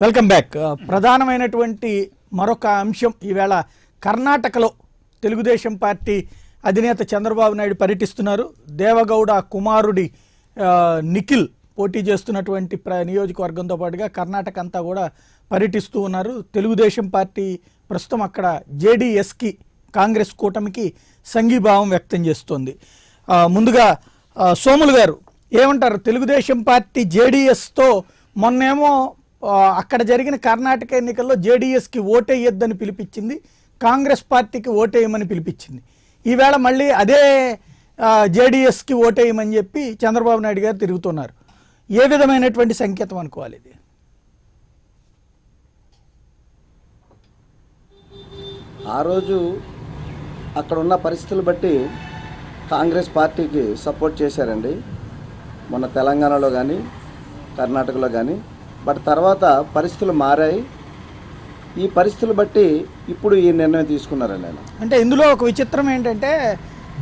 Welcome back. ప్రధానమైనటువంటి మరొక అంశం ఈవేళ కర్ణాటకలో తెలుగుదేశం పార్టీ అధినేత చంద్రబాబు నాయుడు పర్యటిస్తున్నారు. దేవగౌడ కుమారుడి నిఖిల్ పోటీ చేస్తున్నటువంటి నియోజకవర్గంతో పాటుగా కర్ణాటక అంతా కూడా పర్యటిస్తూ ఉన్నారు. తెలుగుదేశం పార్టీ ప్రస్తుతం అక్కడ జేడీఎస్కి కాంగ్రెస్ కూటమికి సంఘీభావం వ్యక్తం చేస్తోంది. ముందుగా సోములు గారు ఏమంటారు? తెలుగుదేశం పార్టీ జేడీఎస్తో మొన్నేమో అక్కడ జరిగిన కర్ణాటక ఎన్నికల్లో జేడీఎస్కి ఓటేయొద్దని పిలిపించింది, కాంగ్రెస్ పార్టీకి ఓటేయమని పిలిపించింది. ఈవేళ మళ్ళీ అదే జేడీఎస్కి ఓటేయమని చెప్పి చంద్రబాబు నాయుడు గారు తిరుగుతున్నారు. ఏ విధమైనటువంటి సంకేతం అనుకోవాలి ఇది? ఆ రోజు అక్కడ ఉన్న పరిస్థితులు బట్టి కాంగ్రెస్ పార్టీకి సపోర్ట్ చేశారండి, మొన్న తెలంగాణలో కానీ కర్ణాటకలో కానీ. బట్ తర్వాత పరిస్థితులు మారాయి. ఈ పరిస్థితులు బట్టి ఇప్పుడు ఈ నిర్ణయం తీసుకున్నారండి ఆయన. అంటే ఇందులో ఒక విచిత్రం ఏంటంటే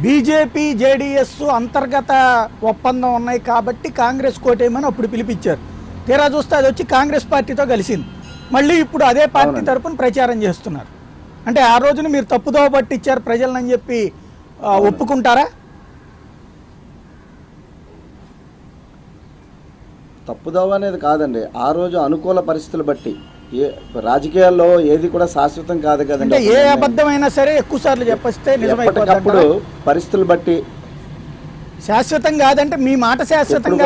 బీజేపీ జేడీఎస్ అంతర్గత ఒప్పందం ఉన్నాయి కాబట్టి కాంగ్రెస్ కోటేయమని అప్పుడు పిలిపించారు. తీరా చూస్తే అది వచ్చి కాంగ్రెస్ పార్టీతో కలిసింది. మళ్ళీ ఇప్పుడు అదే పార్టీ తరపున ప్రచారం చేస్తున్నారు. అంటే ఆ రోజున మీరు తప్పుదోవ పట్టించారు ప్రజలని చెప్పి ఒప్పుకుంటారా? తప్పుదోవ అనేది కాదండి, ఆ రోజు అనుకూల పరిస్థితులు బట్టి. రాజకీయాల్లో ఏది కూడా శాశ్వతం కాదు కదండి. ఏ అబద్ధమైనా సరే ఎక్కువ సార్లు చెప్పేస్తే నిజమైనప్పుడు పరిస్థితులు బట్టి శాశ్వతం కాదంటే మీ మాట శాశ్వతం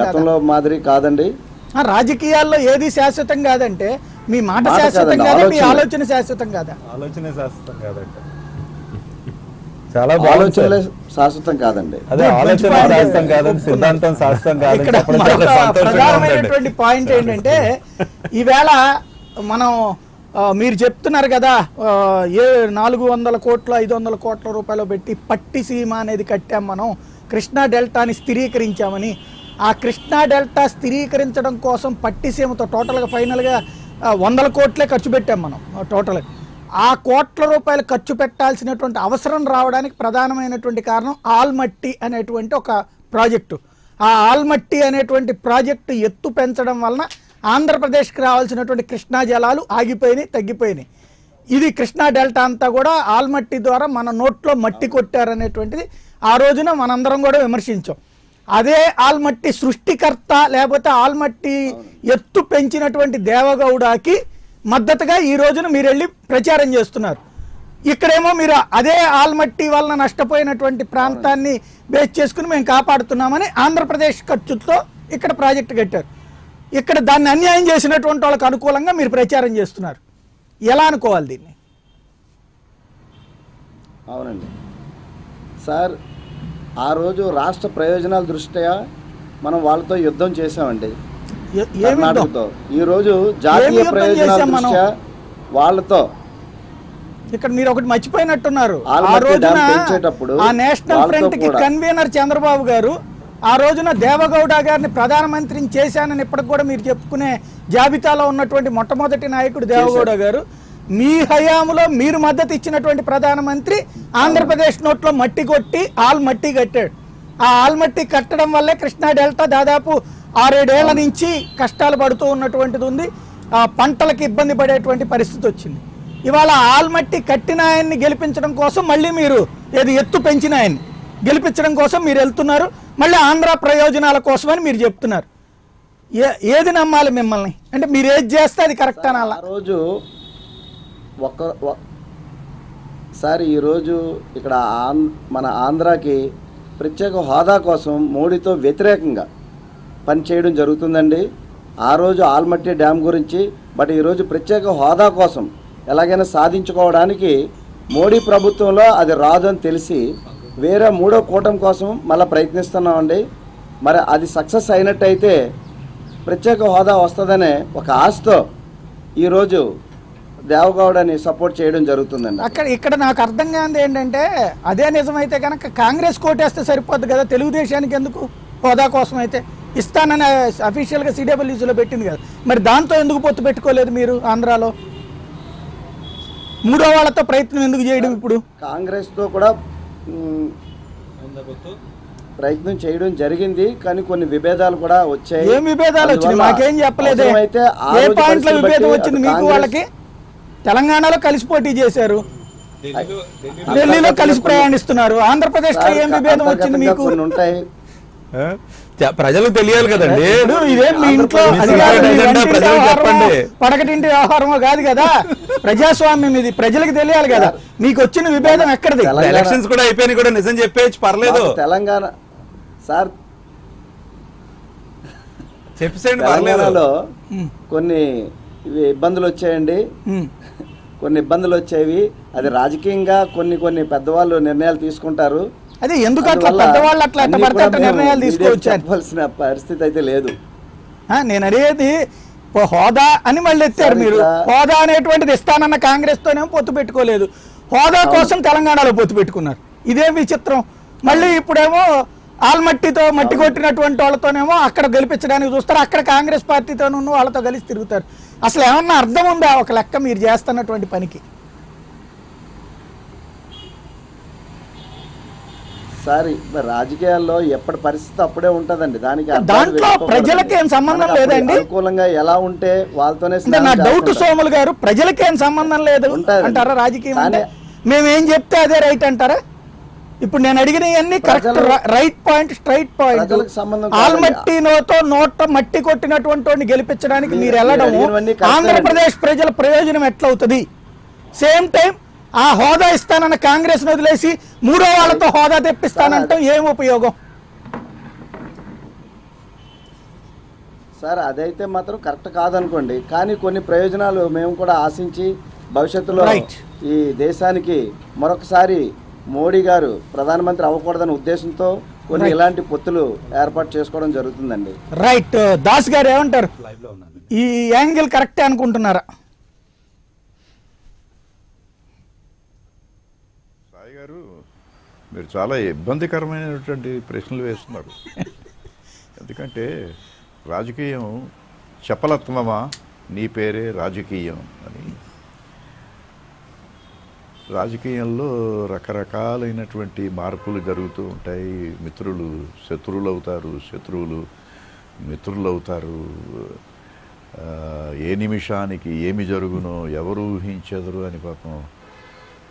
గతంలో మాదిరి కాదండి. రాజకీయాల్లో ఏది శాశ్వతం కాదంటే మీ మాట శాశ్వతం కాదా, మీ ఆలోచన శాశ్వతం కాదా? ఆలోచన శాశ్వతం కాదంటే చాలా ఆలోచనలే శాశ్వతం కాదండి. అదే ఆలోచన శాశ్వతం కాదండి, సిద్ధాంతం శాశ్వతం కాదు. ప్రధానమైనటువంటి పాయింట్ ఏంటంటే ఈవేళ మనం మీరు చెప్తున్నారు కదా, 400 కోట్ల 500 కోట్ల రూపాయలు పెట్టి పట్టిసీమ అనేది కట్టాం, మనం కృష్ణా డెల్టాని స్థిరీకరించామని. ఆ కృష్ణా డెల్టా స్థిరీకరించడం కోసం పట్టిసీమతో టోటల్గా ఫైనల్గా 100 కోట్లే ఖర్చు పెట్టాం మనం టోటల్గా. ఆ కోట్ల రూపాయలు ఖర్చు పెట్టాల్సినటువంటి అవసరం రావడానికి ప్రధానమైనటువంటి కారణం ఆల్మట్టి అనేటువంటి ఒక ప్రాజెక్టు. ఆ ఆల్మట్టి అనేటువంటి ప్రాజెక్టు ఎత్తు పెంచడం వలన ఆంధ్రప్రదేశ్కి రావాల్సినటువంటి కృష్ణా జలాలు ఆగిపోయినాయి, తగ్గిపోయినాయి. ఇది కృష్ణా డెల్టా అంతా కూడా ఆల్మట్టి ద్వారా మన నోట్లో మట్టి కొట్టారనేటువంటిది ఆ రోజున మనందరం కూడా విమర్శించాం. అదే ఆల్మట్టి సృష్టికర్త లేకపోతే ఆల్మట్టి ఎత్తు పెంచినటువంటి దేవగౌడకి మద్దతుగా ఈ రోజున మీరు వెళ్ళి ప్రచారం చేస్తున్నారు. ఇక్కడేమో మీరు అదే ఆల్మట్టి వలన నష్టపోయినటువంటి ప్రాంతాన్ని బేస్ చేసుకుని మేము కాపాడుతున్నామని ఆంధ్రప్రదేశ్ ఖర్చుతో ఇక్కడ ప్రాజెక్టు కట్టారు. ఇక్కడ దాన్ని అన్యాయం చేసినటువంటి వాళ్ళకి అనుకూలంగా మీరు ప్రచారం చేస్తున్నారు. ఎలా అనుకోవాలి దీన్ని? అవునండి సార్, ఆ రోజు రాష్ట్ర ప్రయోజనాల దృష్ట్యా మనం వాళ్ళతో యుద్ధం చేసామండి కర్ణాటకతో. ఈ రోజు జాతీయ ప్రయోజనాల దృష్ట్యా వాళ్ళతో ఇక్కడ మీరు ఒకటి మర్చిపోయినట్టున్నారు. ఆ రోజున ఆ నేషనల్ ఫ్రంట్ కి కన్వీనర్ చంద్రబాబు గారు ఆ రోజున దేవగౌడ గారిని ప్రధానమంత్రిని చేశానని ఇప్పటికి కూడా మీరు చెప్పుకునే జాబితాలో ఉన్నటువంటి మొట్టమొదటి నాయకుడు దేవగౌడ గారు. మీ హయాంలో మీరు మద్దతు ఇచ్చినటువంటి ప్రధానమంత్రి ఆంధ్రప్రదేశ్ నోట్లో మట్టి కొట్టి ఆల్మట్టి కట్టాడు. ఆ ఆల్మట్టి కట్టడం వల్లే కృష్ణా డెల్టా దాదాపు 6-7 ఏళ్ల నుంచి కష్టాలు పడుతూ ఉన్నటువంటిది ఉంది. పంటలకు ఇబ్బంది పడేటువంటి పరిస్థితి వచ్చింది. ఇవాళ ఆల్మట్టి కట్టిన ఆయన్ని గెలిపించడం కోసం మళ్ళీ మీరు ఎత్తు పెంచిన ఆయన్ని గెలిపించడం కోసం మీరు వెళ్తున్నారు. మళ్ళీ ఆంధ్ర ప్రయోజనాల కోసమని మీరు చెప్తున్నారు. ఏది నమ్మాలి మిమ్మల్ని? అంటే మీరు ఏది చేస్తే అది కరెక్ట్ అనాలా? ఆ రోజు సార్ ఈరోజు ఇక్కడ మన ఆంధ్రాకి ప్రత్యేక హోదా కోసం మోడీతో వ్యతిరేకంగా పనిచేయడం జరుగుతుందండి. ఆ రోజు ఆల్మట్టి డ్యామ్ గురించి, బట్ ఈరోజు ప్రత్యేక హోదా కోసం ఎలాగైనా సాధించుకోవడానికి మోడీ ప్రభుత్వంలో అది రాదని తెలిసి వేరే 3వ కూటమి కోసం మళ్ళీ ప్రయత్నిస్తున్నామండి. మరి అది సక్సెస్ అయినట్టయితే ప్రత్యేక హోదా వస్తుందనే ఒక ఆశతో ఈరోజు దేవగౌడని సపోర్ట్ చేయడం జరుగుతుందండి. ఇక్కడ నాకు అర్థం కానిది ఏంటంటే, అదే నిజమైతే కనుక కాంగ్రెస్ కోటేస్తే సరిపోద్ది కదా, తెలుగుదేశానికి ఎందుకు? హోదా కోసం అయితే ఇస్తానని అఫీషియల్గా సిడబ్ల్యూసీలో పెట్టింది కదా, మరి దాంతో ఎందుకు పొత్తు పెట్టుకోలేదు మీరు? ఆంధ్రాలో 3వ వాళ్ళతో ప్రయత్నం ఎందుకు చేయడం? ఇప్పుడు కాంగ్రెస్తో కూడా ప్రయత్నం చేయడం జరిగింది, కానీ కొన్ని విభేదాలు కూడా వచ్చాయి. ఏం విభేదాలు వచ్చినాయి? అందువల్ల మాకేం చెప్పలేదే. అవసరమైతే ఆ ఏ రోజు పాయింట్లో పరిస్థితిని విభేదం బట్టి వచ్చింది అటు మీకు కాంగ్రెస్ వాళ్ళకి? తెలంగాణలో కలిసి పోటీ చేశారు, ఢిల్లీలో కలిసి ప్రయాణిస్తున్నారు, ఆంధ్రప్రదేశ్ లో ఏం విభేదం వచ్చింది మీకు? కొన్ని ఉంటాయి. ప్రజలకు తెలియాలి కదండి. ఇప్పుడు ఇదేం మీ ఇంట్లో మీ అధికారులు, మీ అజెండా వంటింటి ప్రజలకు వ్యవహారమో, చెప్పండి. పడకటింటి వ్యవహారమో కాదు కదా, ప్రజాస్వామ్యం ఇది, ప్రజలకు తెలియాలి కదా. మీకు వచ్చిన విభేదం ఎక్కడిది? ఎలక్షన్స్ కూడా అయిపోయినాయి కూడా, నిజం చెప్పేయచ్చు, పర్లేదు, మాకు తెలంగాణ సార్ చెప్పేసేయండి, పర్లేదు. తెలంగాణలో కొన్ని ఇబ్బందులు వచ్చాయండి, ఉమ్. కొన్ని ఇబ్బందులు వచ్చేవి. అది రాజకీయంగా కొన్ని పెద్దవాళ్ళు నిర్ణయాలు తీసుకుంటారు. అదే ఎందుకు అట్లా అందువల్ల పెద్దవాళ్ళు అట్లా అన్నీ పడితే కూడా అట్లా మేము నిర్ణయాలు మీడియాకి తీసుకోవచ్చాను. చెప్పవలసిన పరిస్థితి అయితే లేదు. నేను అనేది హోదా అని మళ్ళీ ఎత్తారు మీరు. హోదా అనేటువంటిది ఇస్తానన్న కాంగ్రెస్ తోనేమో పొత్తు పెట్టుకోలేదు, హోదా కోసం తెలంగాణలో పొత్తు పెట్టుకున్నారు. ఇదేం విచిత్రం. మళ్ళీ ఇప్పుడేమో ఆల్మట్టితో మట్టి కొట్టినటువంటి వాళ్ళతోనేమో అక్కడ గెలిపించడానికి చూస్తారు, అక్కడ కాంగ్రెస్ పార్టీతోనూ వాళ్ళతో కలిసి తిరుగుతారు. అసలు ఏమన్నా అర్థం ఉందా ఒక లెక్క మీరు చేస్తున్నటువంటి పనికి? సార్ రాజకీయాల్లో ఎప్పటి పరిస్థితి అప్పుడే ఉంటదండి. దానికి అర్థాలు దాంట్లో వెతుక్కోకూడదు. ప్రజలకేం సంబంధం మనకు అప్పుడు లేదండి. అనుకూలంగా ఎలా ఉంటే వాళ్ళతోనే అంటే నా స్నేహం డౌట్ చేస్తుంటారు. సోములు గారు, ప్రజలకేం సంబంధం లేదు ఉంటదండి. అంటారా రాజకీయం అంటే? కానీ మేమేం చెప్తే అదే రైట్ అంటారా? ఇప్పుడు నేను అడిగినవన్నీ correct, right point, straight point. ప్రజలకు సంబంధం కాదండి. ఆల్మట్టినోతో నోట మట్టి కొట్టినటువంటి వాడిని గెలిపించడానికి మీరు వెళ్ళడం అడిగినవన్నీ కరెక్టే ఆంధ్రప్రదేశ్ ప్రజల ప్రయోజనం ఎట్లవుతుంది? సేమ్ టైం ఆ హోదా ఇస్తానన్న కాంగ్రెస్ వదిలేసి మూడో వాళ్ళతో హోదా తెప్పిస్తానంటాం, ఏం ఉపయోగం? సార్ అదైతే మాత్రం కరెక్ట్ కాదనుకోండి, కానీ కొన్ని ప్రయోజనాలు మేము కూడా ఆశించి భవిష్యత్తులో Right. ఈ దేశానికి మరొకసారి మోడీ గారు ప్రధానమంత్రి అవ్వకూడదనే ఉద్దేశంతో కొన్ని Right. ఇలాంటి పొత్తులు ఏర్పాటు చేసుకోవడం జరుగుతుందండి. రైట్. దాస్ గారు ఏమంటారు? ఈ యాంగిల్ కరెక్టే అనుకుంటున్నారా? సాయి గారు, మీరు చాలా ఇబ్బందికరమైనటువంటి ప్రశ్నలు వేస్తున్నారు. ఎందుకంటే రాజకీయం చపలత్వమా, నీ పేరే రాజకీయం అని. రాజకీయంలో రకరకాలైనటువంటి మార్పులు జరుగుతూ ఉంటాయి. మిత్రులు శత్రువులు అవుతారు, శత్రువులు మిత్రులు అవుతారు. ఏ నిమిషానికి ఏమి జరుగునో ఎవరు ఊహించెదరు అని పాపం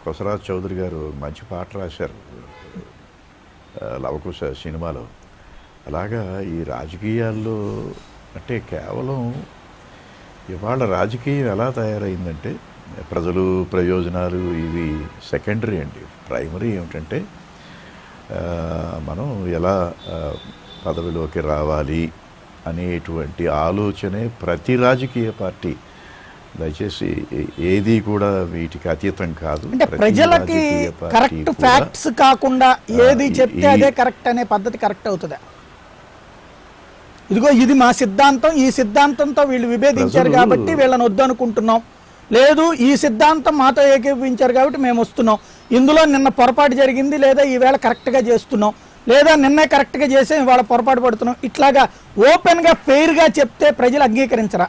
కొసరాజ్ చౌదరి గారు మంచి పాట రాశారు లవకుశ సినిమాలో. అలాగా ఈ రాజకీయాల్లో అంటే కేవలం ఇవాళ రాజకీయం ఎలా తయారైందంటే ప్రజలు ప్రయోజనాలు ఇవి సెకండరీ అండి. ప్రైమరీ ఏమిటంటే మనం ఎలా పదవిలోకి రావాలి అనేటువంటి ఆలోచనే ప్రతి రాజకీయ పార్టీ. దయచేసి ఏది కూడా వీటికి అతీతం కాదు. అంటే ప్రతి ప్రజలకి రాజకీయ పార్టీ కరెక్ట్ కూడా ఫ్యాక్ట్స్ కాకుండా ఏది చెప్తే ఈ- అదే కరెక్ట్ అనే పద్ధతి కరెక్ట్ అవుతుందా? ఇదిగో ఇది మా సిద్ధాంతం, ఈ సిద్ధాంతంతో వీళ్ళు విభేదించారు ప్రజలు- కాబట్టి వీళ్ళని వద్దనుకుంటున్నాం, లేదు ఈ సిద్ధాంతం మాతో ఏకీభవించారు కాబట్టి మేము వస్తున్నాం, ఇందులో నిన్న పొరపాటు జరిగింది లేదా ఈవేళ కరెక్ట్గా చేస్తున్నాం, లేదా నిన్నే కరెక్ట్గా చేసే ఇవాళ పొరపాటు పడుతున్నాం, ఇట్లాగా ఓపెన్గా ఫెయిర్గా చెప్తే ప్రజలు అంగీకరించరా?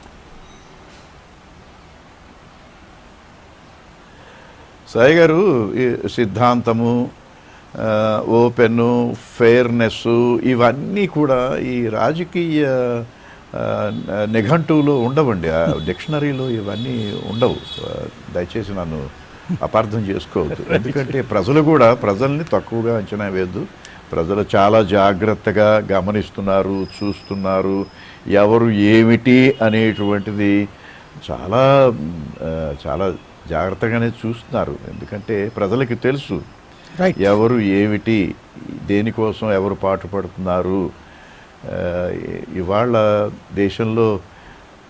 సాయి గారు, ఈ సిద్ధాంతము, ఓపెన్, ఫెయిర్నెస్ ఇవన్నీ కూడా ఈ రాజకీయ నిఘంటువులో ఉండవండి. ఆ డిక్షనరీలో ఇవన్నీ ఉండవు. దయచేసి నన్ను అపార్థం చేసుకోవద్దు. ఎందుకంటే ప్రజలు కూడా ప్రజల్ని తక్కువగా అంచనా వేయద్దు. ప్రజలు చాలా జాగ్రత్తగా గమనిస్తున్నారు, చూస్తున్నారు. ఎవరు ఏమిటి అనేటువంటిది చాలా చాలా జాగ్రత్తగానే చూస్తున్నారు. ఎందుకంటే ప్రజలకి తెలుసు రైట్. ఎవరు ఏమిటి, దేనికోసం ఎవరు పాటుపడుతున్నారు. ఇవాళ దేశంలో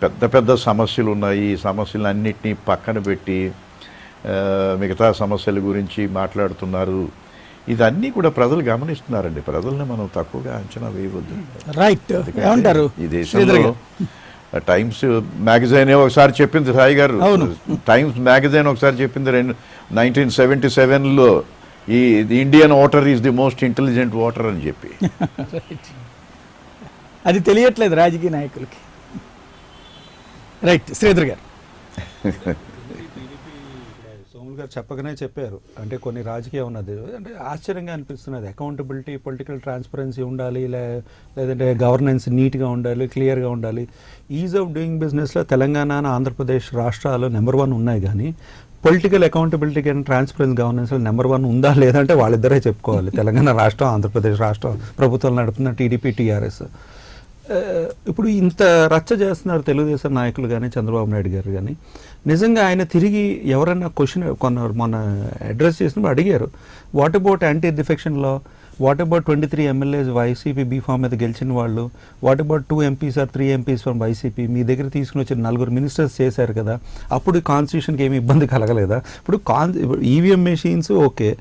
పెద్ద పెద్ద సమస్యలు ఉన్నాయి. ఈ సమస్యలన్నింటినీ పక్కన పెట్టి మిగతా సమస్యల గురించి మాట్లాడుతున్నారు. ఇదన్నీ కూడా ప్రజలు గమనిస్తున్నారండి. ప్రజల్ని మనం తక్కువగా అంచనా వేయవద్దు. రైట్. ఏమంటారు ఈ దేశంలో టైమ్స్ మ్యాగజైన్ ఒకసారి చెప్పింది సాయి గారు. అవును. టైమ్స్ మ్యాగజైన్ ఒకసారి చెప్పింది 1977లో, ఈ the Indian voter is the most intelligent voter అని చెప్పి. అది తెలియట్లేదు రాజకీయ నాయకులకి. రైట్. శ్రీధర్ గారు. సోము సోములు గారు చెప్పగానే చెప్పారు, అంటే కొన్ని రాజకీయం ఉన్నది అంటే ఆశ్చర్యంగా అనిపిస్తున్నది. అకౌంటబిలిటీ, పొలిటికల్ ట్రాన్స్పరెన్సీ ఉండాలి, లేదంటే గవర్నెన్స్ నీట్గా ఉండాలి, క్లియర్గా ఉండాలి. ఈజ్ ఆఫ్ డూయింగ్ బిజినెస్లో తెలంగాణ, ఆంధ్రప్రదేశ్ రాష్ట్రాలు నెంబర్ 1 ఉన్నాయి. కానీ పొలిటికల్ అకౌంటబిలిటీ కానీ ట్రాన్స్పరెన్సీ గవర్నెన్స్లో నెంబర్ 1 ఉందా లేదంటే వాళ్ళిద్దరే చెప్పుకోవాలి. తెలంగాణ రాష్ట్రం, ఆంధ్రప్రదేశ్ రాష్ట్రం ప్రభుత్వాలు నడుపుతున్న టీడీపీ, టీఆర్ఎస్. ఇప్పుడు ఇంత రచ్చ చేస్తున్నారు తెలుగుదేశం నాయకులు కానీ, చంద్రబాబు నాయుడు గారు కానీ. నిజంగా ఆయన తిరిగి ఎవరైనా క్వశ్చన్ మొన్న అడ్రస్ చేసినప్పుడు అడిగారు, what about anti defection law, what about 23 MLAs YCP B form మీద గెలిచిన వాళ్ళు, what about 2 MPs or 3 MPs from YCP, మీ దగ్గర తీసుకుని వచ్చిన 4 మినిస్టర్స్ చేశారు కదా, అప్పుడు కాన్స్టిట్యూషన్కి ఏమి ఇబ్బంది కలగలేదా? ఇప్పుడు ఈవీఎం మెషిన్స్ ఓకే,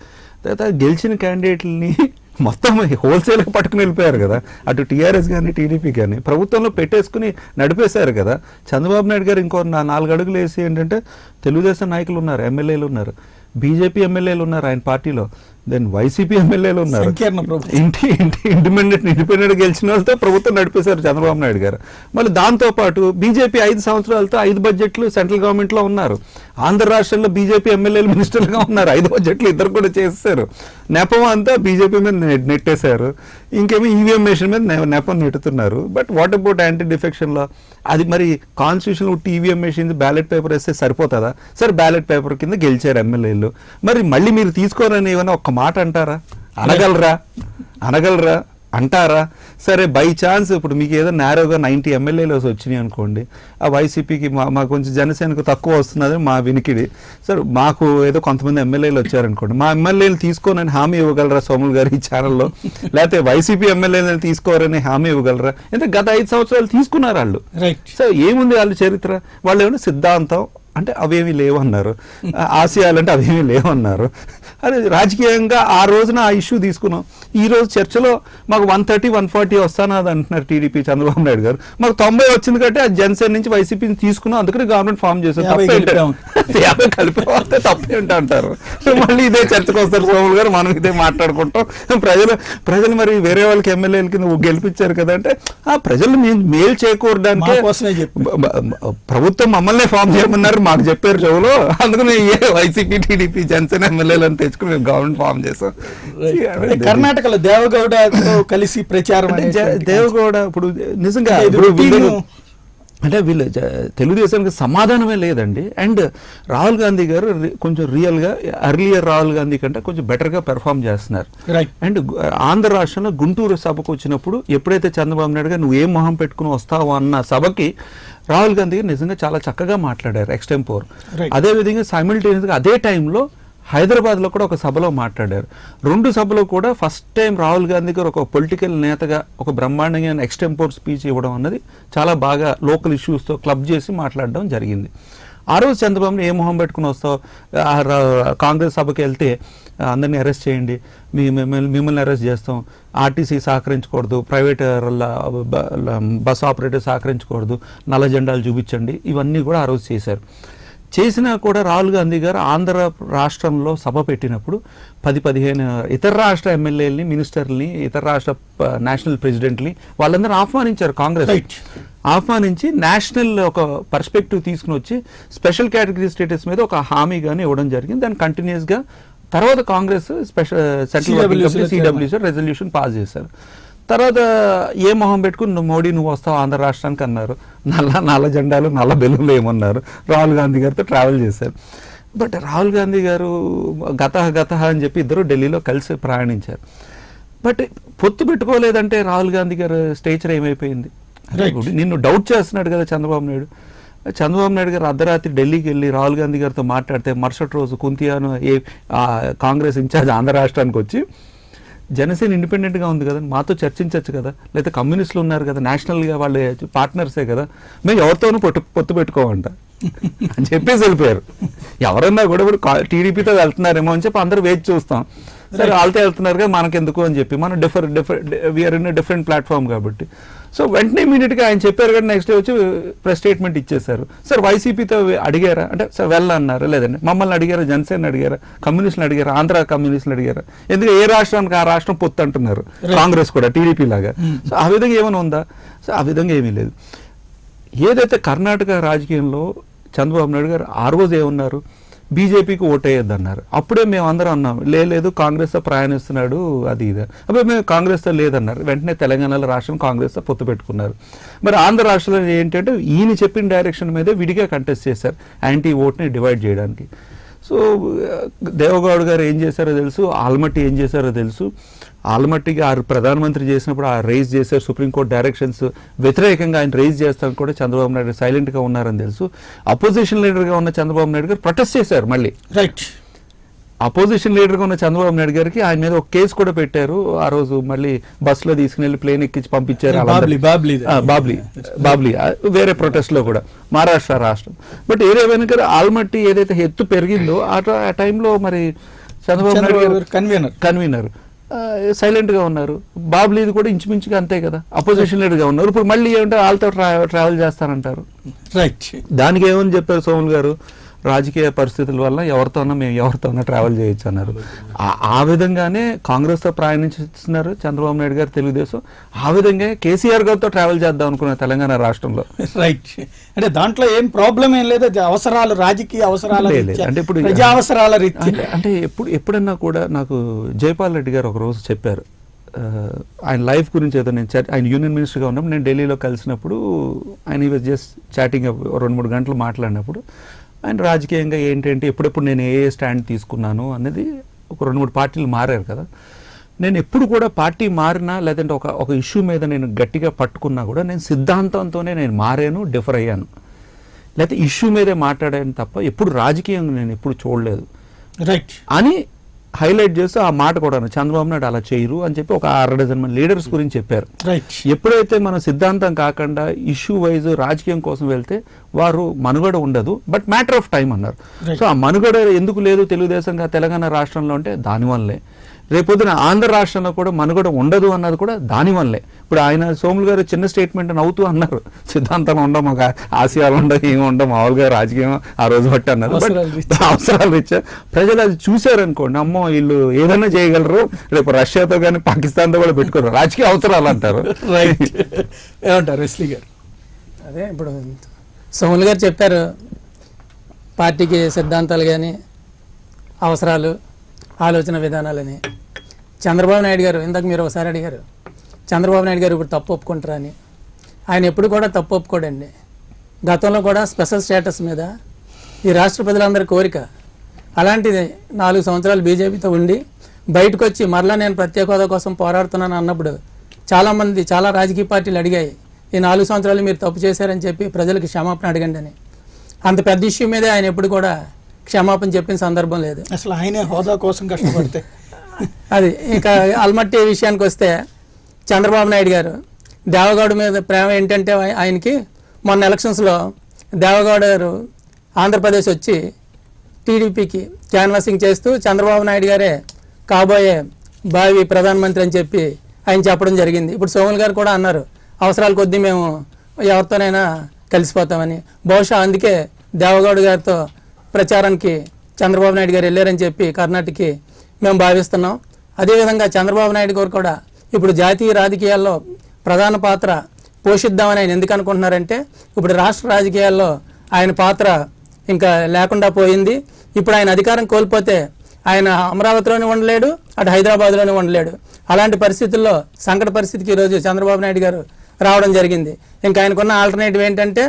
తర్వాత గెలిచిన క్యాండిడేట్లని మొత్తం హోల్సేల్గా పట్టుకుని వెళ్ళిపోయారు కదా, అటు టీఆర్ఎస్ కానీ టీడీపీ కానీ ప్రభుత్వంలో పెట్టేసుకుని నడిపేశారు కదా. చంద్రబాబు నాయుడు గారు ఇంకో 4 అడుగులు వేసి ఏంటంటే తెలుగుదేశం నాయకులు ఉన్నారు, ఎమ్మెల్యేలు ఉన్నారు, బీజేపీ ఎమ్మెల్యేలు ఉన్నారు ఆయన పార్టీలో, దెన్ వైసీపీ ఎమ్మెల్యేలు ఉన్నారు, ఇండిపెండెంట్ గెలిచిన వాళ్ళతో ప్రభుత్వం నడిపేశారు చంద్రబాబు నాయుడు గారు. మళ్ళీ దాంతోపాటు బీజేపీ 5 సంవత్సరాలతో 5 బడ్జెట్లు సెంట్రల్ గవర్నమెంట్లో ఉన్నారు. ఆంధ్ర రాష్ట్రంలో బీజేపీ ఎమ్మెల్యేలు మినిస్టర్లుగా ఉన్నారు, 5 బడ్జెట్లు ఇద్దరు కూడా చేశారు. నెపం అంతా బీజేపీ మీద నెట్టేశారు, ఇంకేమో ఈవీఎం మెషిన్ మీద నెపం నెట్టుతున్నారు. బట్ వాట్ అబౌట్ యాంటీ డిఫెక్షన్లో అది మరి constitution EVM machines ballot paper వేస్తే సరిపోతుందా? సరే బ్యాలెట్ పేపర్ కింద గెలిచారు ఎమ్మెల్యేలు, మరి మళ్ళీ మీరు తీసుకోరని ఏమైనా ఒక్క మాట అంటారా? అనగలరా అంటారా? సరే బై ఛాన్స్ ఇప్పుడు మీకు ఏదో నేరోగా 90 ఎమ్మెల్యేలు వచ్చినాయి అనుకోండి, ఆ వైసీపీకి మాకు కొంచెం జనసేనకు తక్కువ వస్తున్నది మా వినికిడి, సరే మాకు ఏదో కొంతమంది ఎమ్మెల్యేలు వచ్చారనుకోండి, మా ఎమ్మెల్యేలు తీసుకోనని హామీ ఇవ్వగలరా సోములు గారు ఈ ఛానల్లో? లేకపోతే వైసీపీ ఎమ్మెల్యేలను తీసుకోరని హామీ ఇవ్వగలరా? ఎందుకంటే గత 5 సంవత్సరాలు తీసుకున్నారు వాళ్ళు. సో ఏముంది వాళ్ళ చరిత్ర? వాళ్ళు ఏమైనా సిద్ధాంతం అంటే అవేమీ లేవన్నారు, ఆశయాలంటే అవేమీ లేవన్నారు. అదే రాజకీయంగా ఆ రోజున ఆ ఇష్యూ తీసుకున్నాం. ఈ రోజు చర్చలో మాకు 130-140 వస్తానది అంటున్నారు టీడీపీ, చంద్రబాబు నాయుడు గారు. మాకు 90 వచ్చింది కాబట్టి ఆ జనసేన నుంచి వైసీపీని తీసుకున్నాం, అందుకని గవర్నమెంట్ ఫామ్ చేశారు. 50 కలిపి వస్తే తప్పేంట అంటారు. మళ్ళీ ఇదే చర్చకు వస్తారు సోములు గారు, మనం ఇదే మాట్లాడుకుంటాం. ప్రజలు మరి వేరే వాళ్ళకి ఎమ్మెల్యేలకి నువ్వు గెలిపించారు కదా అంటే, ఆ ప్రజలు మేలు చేకూరడానికి ప్రభుత్వం మమ్మల్ని ఫామ్ చేయమన్నారు, మాకు చెప్పారు చెవులో, అందుకని వైసీపీ, టీడీపీ, జనసేన ఎమ్మెల్యేలను తెచ్చుకుని గవర్నమెంట్ ఫామ్ చేశాం. కర్ణాటకలో దేవగౌడ కలిసి ప్రచారం, దేవగౌడ ఇప్పుడు నిజంగా అంటే వీళ్ళు తెలుగుదేశానికి సమాధానమే లేదండి. అండ్ రాహుల్ గాంధీ గారు కొంచెం రియల్గా ఎర్లియర్ రాహుల్ గాంధీ కంటే కొంచెం బెటర్గా పెర్ఫామ్ చేస్తున్నారు. అండ్ ఆంధ్ర రాష్ట్రంలో గుంటూరు సభకు వచ్చినప్పుడు ఎప్పుడైతే చంద్రబాబు నాయుడు గారు నువ్వు ఏం మొహం పెట్టుకుని వస్తావు అన్న సభకి రాహుల్ గాంధీ గారు నిజంగా చాలా చక్కగా మాట్లాడారు ఎక్స్టెంపోర్. అదేవిధంగా సైమిల్టేనియస్గా అదే టైంలో హైదరాబాద్లో కూడా ఒక సభలో మాట్లాడారు. 2 సభలో కూడా ఫస్ట్ టైం రాహుల్ గాంధీ గారు ఒక పొలిటికల్ నేతగా ఒక బ్రహ్మాండంగా ఎక్స్టెంపోర్ స్పీచ్ ఇవ్వడం అన్నది చాలా బాగా లోకల్ ఇష్యూస్తో క్లబ్ చేసి మాట్లాడడం జరిగింది. ఆ రోజు చంద్రబాబుని ఏ మొహం పెట్టుకుని వస్తావు, కాంగ్రెస్ సభకి వెళ్తే అందరినీ అరెస్ట్ చేయండి, మిమ్మల్ని అరెస్ట్ చేస్తాం, ఆర్టీసీ సహకరించకూడదు, ప్రైవేట్ బస్ ఆపరేటర్ సహకరించకూడదు, నల్ల జెండాలు చూపించండి, ఇవన్నీ కూడా ఆ రోజు చేసినా కూడా రాహుల్ గాంధీ గారు ఆంధ్ర రాష్ట్రంలో సభ పెట్టినప్పుడు 10-15 ఇతర రాష్ట్ర ఎమ్మెల్యేలని, మినిస్టర్ని, ఇతర రాష్ట్ర నేషనల్ ప్రెసిడెంట్ని వాళ్ళందరూ ఆహ్వానించారు. కాంగ్రెస్ ఆహ్వానించి నేషనల్ ఒక పర్స్పెక్టివ్ తీసుకుని వచ్చి స్పెషల్ కేటగిరీ స్టేటస్ మీద ఒక హామీ కానీ ఇవ్వడం జరిగింది. దాన్ని కంటిన్యూస్గా తర్వాత Congress central CWC resolution pass చేశారు. తర్వాత ఏ మొహం పెట్టుకుని మోడీ నువ్వు వస్తావు ఆంధ్ర రాష్ట్రానికి అన్నారు, నల్ల జెండాలు నల్ల బెలూన్లు ఏమన్నారు, రాహుల్ గాంధీ గారితో ట్రావెల్ చేశారు. బట్ రాహుల్ గాంధీ గారు గత అని చెప్పి ఇద్దరు ఢిల్లీలో కలిసి ప్రయాణించారు. బట్ పొత్తు పెట్టుకోలేదంటే రాహుల్ గాంధీ గారు స్టేచర్ ఏమైపోయింది? నిన్ను డౌట్ చేస్తున్నాడు కదా చంద్రబాబు నాయుడు గారు అర్ధరాత్రి ఢిల్లీకి వెళ్ళి రాహుల్ గాంధీ గారితో మాట్లాడితే మరుసటి రోజు కుంతియాను కాంగ్రెస్ ఇన్ఛార్జ్ ఆంధ్ర రాష్ట్రానికి వచ్చి జనసేన ఇండిపెండెంట్గా ఉంది కదా, మాతో చర్చించవచ్చు కదా, లేదా కమ్యూనిస్టులు ఉన్నారు కదా, నేషనల్గా వాళ్ళ పార్ట్నర్సే కదా, మేము ఎవరితోనూ పొత్తు పెట్టుకోమంట అని చెప్పేసి వెళ్ళిపోయారు. ఎవరన్నా కూడా ఇప్పుడు టీడీపీతో వెళ్తున్నారేమో అని చెప్పి అందరూ వేచి చూస్తాం, సరే వాళ్ళతో వెళ్తున్నారు కదా మనకెందుకు అని చెప్పి, మనం వీఆర్ ఇన్ డిఫరెంట్ ప్లాట్ఫామ్ కాబట్టి. సో వెంటనే ఇమీడియట్గా ఆయన చెప్పారు కానీ నెక్స్ట్ డే వచ్చి ప్రెస్ స్టేట్మెంట్ ఇచ్చేశారు. సార్ వైసీపీతో అడిగారా అంటే సార్ వెళ్ళన్నారు, లేదండి మమ్మల్ని అడిగారా, జనసేన అడిగారా, కమ్యూనిస్టులు అడిగారా, ఆంధ్ర కమ్యూనిస్టులు అడిగారా, ఎందుకంటే ఏ రాష్ట్రానికి ఆ రాష్ట్రం పొత్తు అంటున్నారు కాంగ్రెస్ కూడా టీడీపీ లాగా. సో ఆ విధంగా ఏమైనా ఉందా? సో ఆ విధంగా ఏమీ లేదు. ఏదైతే కర్ణాటక రాజకీయంలో చంద్రబాబు నాయుడు గారు ఆ రోజు ఏమన్నారు, బీజేపీకి ఓటేయద్దు అన్నారు. అప్పుడే మేము అందరం అన్నాం లేదు కాంగ్రెస్తో ప్రయాణిస్తున్నాడు అది ఇది. అప్పుడు మేము కాంగ్రెస్తో లేదన్నారు. వెంటనే తెలంగాణలో రాష్ట్రం కాంగ్రెస్తో పొత్తు పెట్టుకున్నారు. మరి ఆంధ్ర రాష్ట్రంలో ఏంటంటే ఈయన చెప్పిన డైరెక్షన్ మీదే విడిగా కంటెస్ట్ చేశారు యాంటీ ఓట్ని డివైడ్ చేయడానికి. సో దేవగౌడ్ గారు ఏం చేశారో తెలుసు, ఆల్మట్టి ఏం చేశారో తెలుసు. ఆల్మట్టికి ఆ ప్రధానమంత్రి చేసినప్పుడు ఆ రైజ్ చేశారు, సుప్రీంకోర్టు డైరెక్షన్స్ వ్యతిరేకంగా ఆయన రైజ్ చేస్తాను కూడా చంద్రబాబు నాయుడు సైలెంట్గా ఉన్నారని తెలుసు. అపోజిషన్ లీడర్గా ఉన్న చంద్రబాబు నాయుడు గారు ప్రొటెస్ట్ చేశారు. మళ్ళీ రైట్, అపోజిషన్ లీడర్గా ఉన్న చంద్రబాబు నాయుడు గారికి ఆయన మీద ఒక కేసు కూడా పెట్టారు. ఆ రోజు మళ్ళీ బస్సులో తీసుకుని ప్లేన్ ఎక్కించి పంపించారు. బాబ్లీ వేరే ప్రొటెస్ట్ లో కూడా మహారాష్ట్ర రాష్ట్రం. బట్ ఏదేమైనా కదా ఆల్మట్టి ఏదైతే ఎత్తు పెరిగిందో ఆ టైంలో మరి చంద్రబాబు నాయుడు గారు కన్వీనర్ సైలెంట్ గా ఉన్నారు. బాబ్లీది కూడా ఇంచుమించుగా అంతే కదా, అపోజిషన్ లీడర్ గా ఉన్నారు. ఇప్పుడు మళ్ళీ ఏమంటే వాళ్ళతో ట్రావెల్ చేస్తానంటారు. రైట్, దానికి ఏమని చెప్పారు సోములు గారు, రాజకీయ పరిస్థితుల వల్ల మేము ఎవరితోనో ట్రావెల్ చేయొచ్చు అన్నారు. ఆ విధంగానే కాంగ్రెస్తో ప్రయాణిస్తున్నారు చంద్రబాబు నాయుడు గారు, తెలుగుదేశం. ఆ విధంగా కేసీఆర్ గారితో ట్రావెల్ చేద్దాం అనుకున్నారు తెలంగాణ రాష్ట్రంలో. రైట్, అంటే దాంట్లో ఏం ప్రాబ్లం ఏం లేదు, అవసరాలు రాజకీయ అవసరాలు అంటే ఇప్పుడు ప్రజా అవసరాల రీత్యా. అంటే ఎప్పుడన్నా కూడా నాకు జైపాల్ రెడ్డి గారు ఒక రోజు చెప్పారు ఆయన లైఫ్ గురించి. ఏదో నేను ఆయన యూనియన్ మినిస్టర్గా ఉన్నప్పుడు నేను ఢిల్లీలో కలిసినప్పుడు ఆయన వాజ్ జస్ట్ చాటింగ్ 2-3 గంటలు మాట్లాడినప్పుడు ఆయన రాజకీయంగా ఏంటంటే ఎప్పుడెప్పుడు నేను ఏ స్టాండ్ తీసుకున్నాను అనేది ఒక 2-3 పార్టీలు మారారు కదా. నేను ఎప్పుడు కూడా పార్టీ మారినా లేదంటే ఒక ఇష్యూ మీద నేను గట్టిగా పట్టుకున్నా కూడా నేను సిద్ధాంతంతోనే నేను మారాను, డిఫర్ అయ్యాను, లేకపోతే ఇష్యూ మీదే మాట్లాడాను తప్ప ఎప్పుడు రాజకీయంగా నేను ఎప్పుడు చూడలేదు. రైట్ అని హైలైట్ చేస్తూ ఆ మాట కూడా చంద్రబాబు నాయుడు అలా చేయరు అని చెప్పి ఒక 6 మంది లీడర్స్ గురించి చెప్పారు. ఎప్పుడైతే మనం సిద్ధాంతం కాకుండా ఇష్యూ వైజ్ రాజకీయం కోసం వెళ్తే వారు మనుగడ ఉండదు, బట్ మ్యాటర్ ఆఫ్ టైం అన్నారు. సో ఆ మనుగడ ఎందుకు లేదు తెలుగుదేశంగా తెలంగాణ రాష్ట్రంలో అంటే దానివల్లే. రేపొద్దున ఆంధ్ర రాష్ట్రంలో కూడా మనుగడ ఉండదు అన్నది కూడా దానివల్లే. ఇప్పుడు ఆయన సోములు గారు చిన్న స్టేట్మెంట్ నవ్వుతూ అన్నారు, సిద్ధాంతం ఉండవు, మాకు ఆశయాలు ఉండవు, ఏమి ఉండవు, మామూలుగా రాజకీయం ఆ రోజు బట్టి అన్నారు. అవసరాలు రీత్యా ప్రజలు అది చూశారనుకోండి, అమ్మో వీళ్ళు ఏదైనా చేయగలరు, రేపు రష్యాతో కానీ పాకిస్తాన్తో కూడా పెట్టుకోరు, రాజకీయ అవసరాలు అంటారు. ఏమంటారు ఎస్లీ గారు? అదే ఇప్పుడు సోములు గారు చెప్పారు, పార్టీకి సిద్ధాంతాలు కానీ అవసరాలు ఆలోచన విధానాలని. చంద్రబాబు నాయుడు గారు ఇందాక మీరు ఒకసారి అడిగారు, చంద్రబాబు నాయుడు గారు ఇప్పుడు తప్పు ఒప్పుకుంటారా అని. ఆయన ఎప్పుడు కూడా తప్పు ఒప్పుకోడండి. గతంలో కూడా స్పెషల్ స్టేటస్ మీద ఈ రాష్ట్ర ప్రజలందరి కోరిక. అలాంటిది 4 సంవత్సరాలు బీజేపీతో ఉండి బయటకు వచ్చి మరలా నేను ప్రత్యేక హోదా కోసం పోరాడుతున్నాను అన్నప్పుడు చాలామంది చాలా రాజకీయ పార్టీలు అడిగాయి, ఈ 4 సంవత్సరాలు మీరు తప్పు చేశారని చెప్పి ప్రజలకు క్షమాపణ అడగండి అని. అంత పెద్ద ఇష్యూ మీదే ఆయన ఎప్పుడు కూడా క్షమాపణ చెప్పిన సందర్భం లేదు. అసలు ఆయనే హోదా కోసం కష్టపడితే అది. ఇక ఆల్మట్టి విషయానికి వస్తే చంద్రబాబు నాయుడు గారు దేవగౌడ మీద ప్రేమ ఏంటంటే ఆయనకి మొన్న ఎలక్షన్స్లో దేవగౌడ గారు ఆంధ్రప్రదేశ్ వచ్చి టీడీపీకి క్యాన్వాసింగ్ చేస్తూ చంద్రబాబు నాయుడు గారే కాబోయే భావి ప్రధానమంత్రి అని చెప్పి ఆయన చెప్పడం జరిగింది. ఇప్పుడు సోములు గారు కూడా అన్నారు, అవసరాల కొద్దీ మేము ఎవరితోనైనా కలిసిపోతామని. బహుశా అందుకే దేవగౌడ గారితో ప్రచారానికి చంద్రబాబు నాయుడు గారు వెళ్ళారని చెప్పి కర్ణాటకకి మేము భావిస్తున్నాం. అదేవిధంగా చంద్రబాబు నాయుడు గారు కూడా ఇప్పుడు జాతీయ రాజకీయాల్లో ప్రధాన పాత్ర పోషిద్దామని ఆయన ఎందుకు అనుకుంటున్నారంటే, ఇప్పుడు రాష్ట్ర రాజకీయాల్లో ఆయన పాత్ర ఇంకా లేకుండా పోయింది. ఇప్పుడు ఆయన అధికారం కోల్పోతే ఆయన అమరావతిలోనే ఉండలేడు, అటు హైదరాబాద్లోనే ఉండలేడు. అలాంటి పరిస్థితుల్లో సంకట పరిస్థితికి ఈరోజు చంద్రబాబు నాయుడు గారు రావడం జరిగింది. ఇంకా ఆయనకున్న ఆల్టర్నేటివ్ ఏంటంటే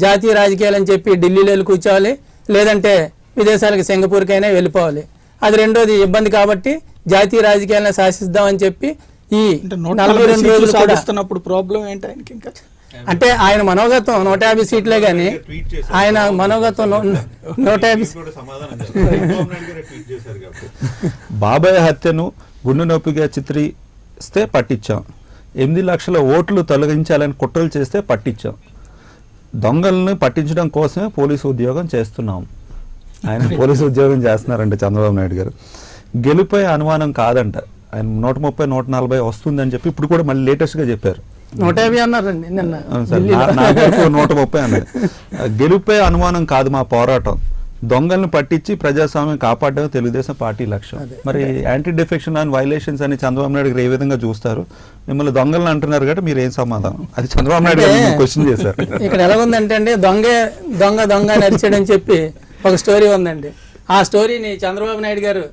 జాతీయ రాజకీయాలు అని చెప్పి ఢిల్లీలో వెళ్ళి కూర్చోవాలి, లేదంటే విదేశాలకు సింగపూర్కైనా వెళ్ళిపోవాలి. అది రెండోది ఇబ్బంది కాబట్టి జాతీయ రాజకీయాలను శాసిద్దామని చెప్పి ఈ 42 రోజులు సాధిస్తున్నప్పుడు ప్రాబ్లం ఏంటి ఆయనకి? ఇంకా అంటే ఆయన మనోగతం 150 సీట్లే కానీ ఆయన మనోగతం 150. బాబాయ్ హత్యను గుండె నొప్పిగా చిత్రిస్తే పట్టించాం, 8 లక్షల ఓట్లు తొలగించాలని కుట్రలు చేస్తే పట్టించాం, దొంగలను పట్టించడం కోసమే పోలీసు ఉద్యోగం చేస్తున్నాం. ఆయన పోలీసు ఉద్యోగం చేస్తున్నారంట చంద్రబాబు నాయుడు గారు. గెలుపై అనుమానం కాదంట, ఆయన 130, 140 వస్తుందని చెప్పి ఇప్పుడు కూడా మళ్ళీ లేటెస్ట్ గా చెప్పారు. 150 అన్నారండి నిన్న. 130 అన్నది. గెలుపై అనుమానం కాదు మా పోరాటం, దొంగలను పట్టించి ప్రజాస్వామ్యం కాపాడడం తెలుగుదేశం పార్టీ లక్ష్యం. మరి యాంటీ డిఫెక్షన్ అండ్ వైలేషన్స్ అని చంద్రబాబు నాయుడు గారు ఏ విధంగా చూస్తారు? మిమ్మల్ని దొంగలను అంటున్నారు కాబట్టి మీరు ఏం సమాధానం? అది చంద్రబాబు నాయుడు గారు క్వశ్చన్ చేశారు. ఇక్కడ ఎలా ఉందంటే అండి, దొంగ నరిచాడని చెప్పి ఒక స్టోరీ ఉందండి. ఆ స్టోరీని చంద్రబాబు నాయుడు గారు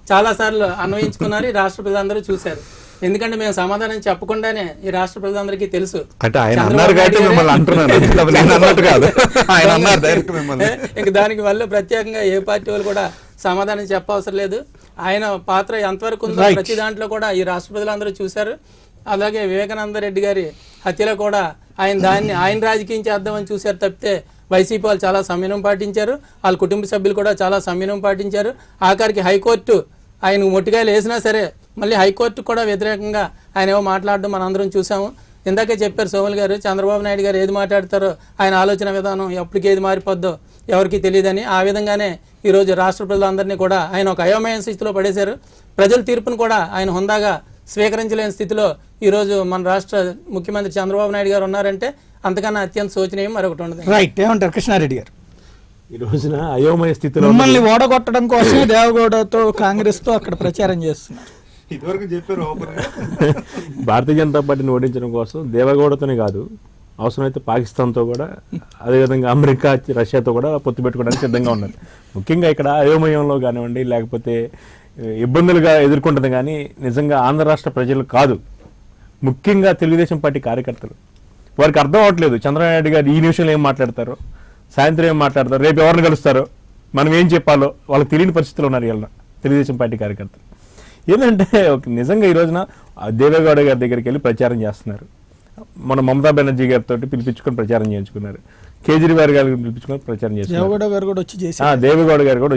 చాలాసార్లు అన్వయించుకున్నారు, ఈ రాష్ట్ర ప్రజలందరూ చూశారు. ఎందుకంటే మేము సమాధానం చెప్పకుండానే ఈ రాష్ట్ర ప్రజలందరికీ తెలుసు. అంటే ఆయన అన్నారు కాబట్టి మిమ్మల్ని అంటున్నాను, నేను అన్నట్టు కాదు, ఆయన అన్నారు డైరెక్ట్ మిమ్మల్ని. ఇంక దానికి వల్ల ప్రత్యేకంగా ఏ పార్టీ వాళ్ళు కూడా సమాధానం చెప్పవసరం లేదు. ఆయన పాత్ర ఎంతవరకు ఉందో ప్రతి దాంట్లో కూడా ఈ రాష్ట్ర ప్రజలందరూ చూశారు. అలాగే వివేకానంద రెడ్డి గారి హత్యలో కూడా ఆయన రాజకీయం చేద్దామని చూశారు తప్పితే వైసీపీ వాళ్ళు చాలా సంయమనం పాటించారు, వాళ్ళ కుటుంబ సభ్యులు కూడా చాలా సంయమనం పాటించారు. ఆఖరికి హైకోర్టు ఆయనకు మొట్టికాయలు వేసినా సరే మళ్ళీ హైకోర్టు కూడా వ్యతిరేకంగా ఆయన ఏమో మాట్లాడడం మనందరం చూసాము. ఇందాకే చెప్పారు సోములు గారు, చంద్రబాబు నాయుడు గారు ఏది మాట్లాడతారో ఆయన ఆలోచన విధానం ఎప్పటికి ఏది మారిపోద్దో ఎవరికి తెలియదని, ఆ విధంగానే ఈరోజు రాష్ట్ర ప్రజలందరినీ కూడా ఆయన ఒక అయోమయ స్థితిలో పడేశారు. ప్రజల తీర్పును కూడా ఆయన హుందాగా స్వీకరించలేని స్థితిలో ఈరోజు మన రాష్ట్ర ముఖ్యమంత్రి చంద్రబాబు నాయుడు గారు ఉన్నారంటే అంతకన్నా అత్యంత శోచనీయం మరొకటి ఉండదు. రైట్, ఏమంటారు కృష్ణారెడ్డి గారు? ఈ రోజున అయోమయ స్థితిలో మిమ్మల్ని ఓడగొట్టడం కోసమే దేవగౌడతో కాంగ్రెస్ తో అక్కడ ప్రచారం చేస్తున్నారు. ఇదివరకు చెప్పారు భారతీయ జనతా పార్టీని ఓడించడం కోసం దేవగౌడతోనే కాదు, అవసరమైతే పాకిస్తాన్తో కూడా, అదేవిధంగా అమెరికా రష్యాతో కూడా పొత్తు పెట్టుకోవడానికి సిద్ధంగా ఉన్నారు. ముఖ్యంగా ఇక్కడ అయోమయంలో కానివ్వండి, లేకపోతే ఇబ్బందులుగా ఎదుర్కొంటుంది కానీ నిజంగా ఆంధ్ర రాష్ట్ర ప్రజలు కాదు, ముఖ్యంగా తెలుగుదేశం పార్టీ కార్యకర్తలు. వారికి అర్థం అవ్వట్లేదు చంద్రబాబు నాయుడు గారు ఈ నిమిషంలో ఏం మాట్లాడతారో, సాయంత్రం ఏం మాట్లాడతారో, రేపు ఎవరిని కలుస్తారో, మనం ఏం చెప్పాలో వాళ్ళకి తెలియని పరిస్థితులు ఉన్నారు వీళ్ళ తెలుగుదేశం పార్టీ కార్యకర్తలు. ఏంటంటే నిజంగా ఈ రోజున దేవేగౌడ గారి దగ్గరికి వెళ్ళి ప్రచారం చేస్తున్నారు. మన మమతా బెనర్జీ గారితో పిలిపించుకొని ప్రచారం చేయించుకున్నారు, కేజ్రీవాల్ గారిని పిలిపించుకొని ప్రచారం చేశారు, దేవగౌడ గారు కూడా వచ్చి దేవేగౌడ గారు కూడా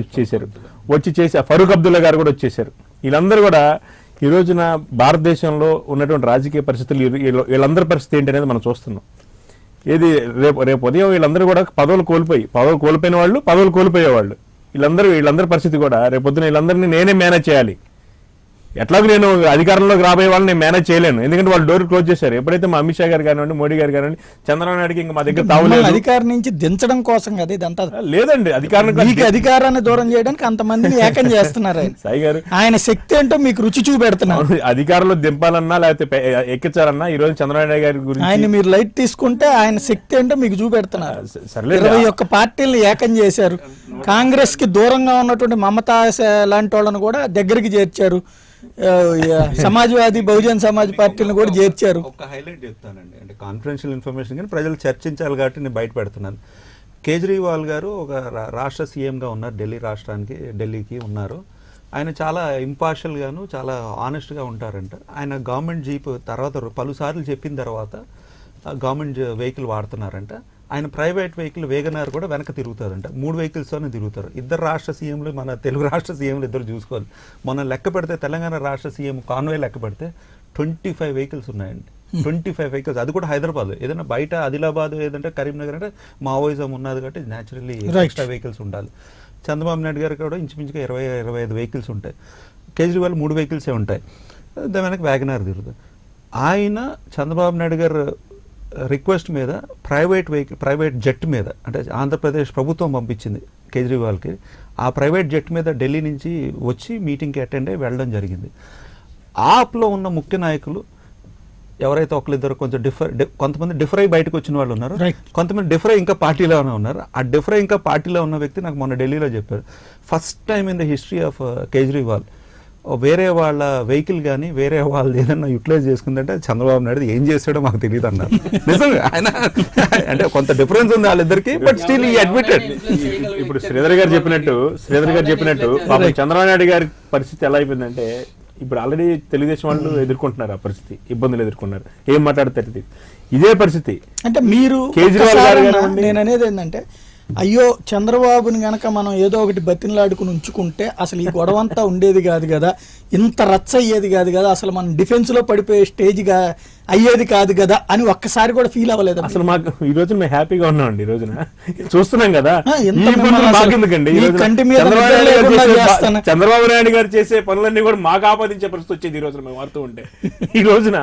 వచ్చి చేసి ఫరూక్ అబ్దుల్లా గారు కూడా వచ్చేసారు. వీళ్ళందరూ కూడా ఈ రోజున భారతదేశంలో ఉన్నటువంటి రాజకీయ పరిస్థితులు వీళ్ళందరి పరిస్థితి ఏంటి అనేది మనం చూస్తున్నాం. ఏది రేపు ఉదయం వీళ్ళందరూ కూడా పదవులు కోల్పోయిన వాళ్ళు, పదవులు కోల్పోయేవాళ్ళు, వీళ్ళందరి పరిస్థితి కూడా రేపొద్దున వీళ్ళందరినీ నేనే మేనేజ్ చేయాలి. ఎట్లాగో నేను అధికారంలోకి రాబోయే వాళ్ళని నేను మేనేజ్ చేయలేను, ఎందుకంటే వాళ్ళు డోర్ క్లోజ్ చేశారు. ఎప్పుడైతే మా అమిత్ షా గారు కానివ్వండి, మోడీ గారు కానివ్వండి, చంద్రబాబు నాయుడుకి ఇంకా మా దగ్గర తావులేదు. అధికారం నుంచి దించడం కోసం కదా ఇదంతా? లేదండి, అధికారాన్ని దూరం చేయడానికి అంతమందిని ఏకం చేస్తున్నారు. సాయి గారు, ఆయన శక్తి ఏంటో మీకు రుచి చూపెడుతున్నారు. అధికారంలో దింపాలన్నా లేకపోతే ఎక్కించాలన్నా ఈ రోజు చంద్రబాబు నాయుడు గారి గురించి ఆయన మీరు లైట్ తీసుకుంటే ఆయన శక్తి ఏంటో మీకు చూపెడుతున్నారు. సర్లేదు, 21 పార్టీలను ఏకం చేశారు. కాంగ్రెస్ కి దూరంగా ఉన్నటువంటి మమతా లాంటి వాళ్ళను కూడా దగ్గరికి చేర్చారు. సమాజ్వాదీ, బహుజన్ సమాజ్ పార్టీలను కూడా చేర్చారు. ఒక హైలైట్ చెప్తానండి, అంటే కాన్ఫిడెన్షియల్ ఇన్ఫర్మేషన్ కానీ ప్రజలు చర్చించాలి కాబట్టి నేను బయట పెడుతున్నాను. కేజ్రీవాల్ గారు ఒక రాష్ట్ర సీఎంగా ఉన్నారు, ఢిల్లీకి ఉన్నారు. ఆయన చాలా ఇంపార్షియల్గాను చాలా ఆనెస్ట్గా ఉంటారంట. ఆయన గవర్నమెంట్ జీప్ తర్వాత పలుసార్లు చెప్పిన తర్వాత గవర్నమెంట్ వెహికల్ వాడుతున్నారంట. ఆయన ప్రైవేట్ వెహికల్ వేగనార్ కూడా వెనక తిరుగుతారంట. 3 వెహికల్స్తోనే తిరుగుతారు. ఇద్దరు రాష్ట్ర సీఎంలు, మన తెలుగు రాష్ట్ర సీఎంలు ఇద్దరు చూసుకోవాలి. మొన్న లెక్క పెడితే తెలంగాణ రాష్ట్ర సీఎం కాన్వే లెక్క పెడితే 25 వెహికల్స్ ఉన్నాయండి. 25 వెహికల్స్, అది కూడా హైదరాబాద్. ఏదైనా బయట ఆదిలాబాద్ ఏదంటే కరీంనగర్ అంటే మావోయిజం ఉన్నది కాబట్టి న్యాచురల్లీ ఎక్స్ట్రా వెహికల్స్ ఉండాలి. చంద్రబాబు నాయుడు గారికి కూడా ఇంచుమించుగా 20-25 వెహికల్స్ ఉంటాయి. కేజ్రీవాల్ 3 వెహికల్సే ఉంటాయి. దాని వెనక వ్యాగనార్ తిరుగుతుంది. ఆయన చంద్రబాబు నాయుడు గారు రిక్వెస్ట్ మీద ప్రైవేట్ జెట్ మీద, అంటే ఆంధ్రప్రదేశ్ ప్రభుత్వం పంపించింది కేజ్రీవాల్కి, ఆ ప్రైవేట్ జెట్ మీద ఢిల్లీ నుంచి వచ్చి మీటింగ్కి అటెండ్ అయ్యి వెళ్ళడం జరిగింది. ఆప్లో ఉన్న ముఖ్య నాయకులు ఎవరైతే ఒకరిద్దరు కొంచెం కొంతమంది డిఫర్ అయ్యి బయటకు వచ్చిన వాళ్ళు ఉన్నారు, కొంతమంది డిఫర్ అయ్యి ఇంకా పార్టీలోనే ఉన్నారు. ఆ డిఫర్ అయ్యి ఇంకా పార్టీలో ఉన్న వ్యక్తి నాకు మొన్న ఢిల్లీలో చెప్పారు, first time in the history of Kejriwal వేరే వాళ్ళ వెహికల్ కానీ వేరే వాళ్ళు ఏదన్నా యూటిలైజ్ చేసుకుందంటే చంద్రబాబు నాయుడు ఏం చేస్తాడో మాకు తెలియదు అన్నారు. నిజంగా ఆయన అంటే కొంత డిఫరెన్స్ ఉంది వాళ్ళిద్దరికి, బట్ స్టిల్ ఈ అడ్మిటెడ్. ఇప్పుడు శ్రీధర్ గారు చెప్పినట్టు పాపం చంద్రబాబు నాయుడు గారి పరిస్థితి ఎలా అయిపోయిందంటే, ఇప్పుడు ఆల్రెడీ తెలుగుదేశం వాళ్ళు ఎదుర్కొంటున్నారు, ఆ పరిస్థితి ఇబ్బందులు ఎదుర్కొన్నారు. ఏం మాట్లాడతారు, ఇదే పరిస్థితి. అంటే మీరు కేజ్రీవాల్ గారు, నేను అనేది ఏంటంటే, అయ్యో చంద్రబాబుని గనక మనం ఏదో ఒకటి బతిన్లాడుకుని ఉంచుకుంటే అసలు ఈ గొడవంతా ఉండేది కాదు కదా, ఇంత రచ్చ అయ్యేది కాదు కదా, అసలు మనం డిఫెన్స్ లో పడిపోయే స్టేజ్గా అయ్యేది కాదు కదా అని ఒక్కసారి కూడా ఫీల్ అవ్వలేదు. అసలు మాకు ఈ రోజున మేము హ్యాపీగా ఉన్నామండి. ఈ రోజున చూస్తున్నాం కదా, చంద్రబాబు నాయుడు గారు చేసే పనులన్నీ కూడా మాకు ఆపాదించే పరిస్థితి వచ్చేది ఈ రోజున మేము వాడుతూ ఉంటే. ఈ రోజున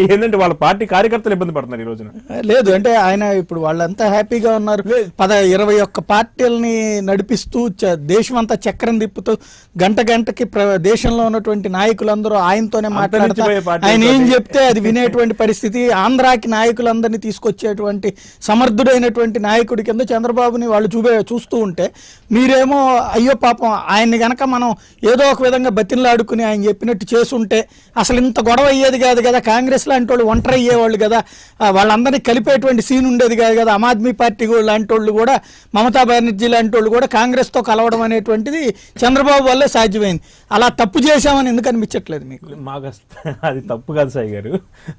ఏంటంటే వాళ్ళ పార్టీ కార్యకర్తలు ఇబ్బంది పడుతున్నారు ఈ రోజున. లేదు అంటే ఆయన ఇప్పుడు వాళ్ళంతా హ్యాపీగా ఉన్నారు. 21 పార్టీలని నడిపిస్తూ దేశం అంతా చక్రం తిప్పుతూ గంటకి దేశంలో ఉన్నటువంటి నాయకులందరూ ఆయనతోనే మాట్లాడుతూ ఆయన ఏం చెప్తే అది వినేటువంటి ఉండేటువంటి పరిస్థితి. ఆంధ్రాకి నాయకులందరినీ తీసుకొచ్చేటువంటి సమర్థుడైనటువంటి నాయకుడి కింద చంద్రబాబుని వాళ్ళు చూస్తూ ఉంటే మీరేమో అయ్యో పాపం ఆయన్ని గనక మనం ఏదో ఒక విధంగా బతిన్లాడుకుని ఆయన చెప్పినట్టు చేసుంటే అసలు ఇంత గొడవ అయ్యేది కాదు కదా, కాంగ్రెస్ లాంటి వాళ్ళు ఒంటరి అయ్యేవాళ్ళు కదా, వాళ్ళందరినీ కలిపేటువంటి సీన్ ఉండేది కాదు కదా, ఆమ్ ఆద్మీ పార్టీ లాంటి వాళ్ళు కూడా, మమతా బెనర్జీ లాంటి వాళ్ళు కూడా కాంగ్రెస్తో కలవడం అనేటువంటిది చంద్రబాబు వల్లే సాధ్యమైంది. అలా తప్పు చేశామని ఎందుకు అనిపించట్లేదు మీకు? మాకు అది తప్పు కాదు సాయి గారు.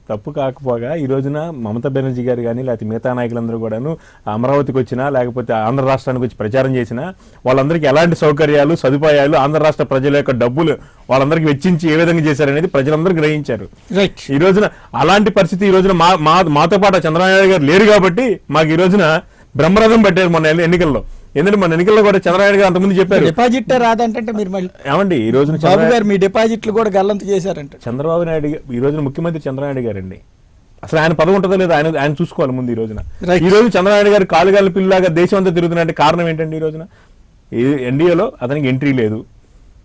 తప్పు కాకపోగా ఈ రోజున మమతా బెనర్జీ గారు కానీ లేకపోతే మిగతా నాయకులందరూ కూడాను అమరావతికి వచ్చినా లేకపోతే ఆంధ్ర రాష్ట్రానికి వచ్చి ప్రచారం చేసినా వాళ్ళందరికీ ఎలాంటి సౌకర్యాలు సదుపాయాలు ఆంధ్ర రాష్ట్ర ప్రజల యొక్క డబ్బులు వాళ్ళందరికీ వెచ్చించి ఏ విధంగా చేశారనేది ప్రజలందరూ గ్రహించారు. ఈ రోజున అలాంటి పరిస్థితి ఈ రోజున మాతో పాటు చంద్రబాబు గారు లేరు కాబట్టి మాకు ఈ రోజున బ్రహ్మరథం పెట్టారు మొన్న ఎన్నికల్లో. ఎందుకంటే మన ఎన్నికల్లో కూడా చంద్రబాబు గారు అంతకుముందు చెప్పారు డిపాజిట్ రాదంటే మీరు మళ్ళీ ఏమండి ఈ రోజున బాబు గారు మీ డిపాజిట్లు కూడా గల్లంతు చేశారంట. చంద్రబాబు నాయుడు ఈ రోజున ముఖ్యమంత్రి చంద్రబాబు గారండి. అసలు ఆయన పదవి ఉంటుందో లేదో ఆయన చూసుకోవాలి ముందు. ఈ రోజున ఈ రోజు చంద్రబాబు గారు కాలుగాల పిల్లలాగా దేశం అంతా తిరుగుతున్నట్టు కారణం ఏంటండి? ఈ రోజున ఎన్డీఏలో అతనికి ఎంట్రీ లేదు,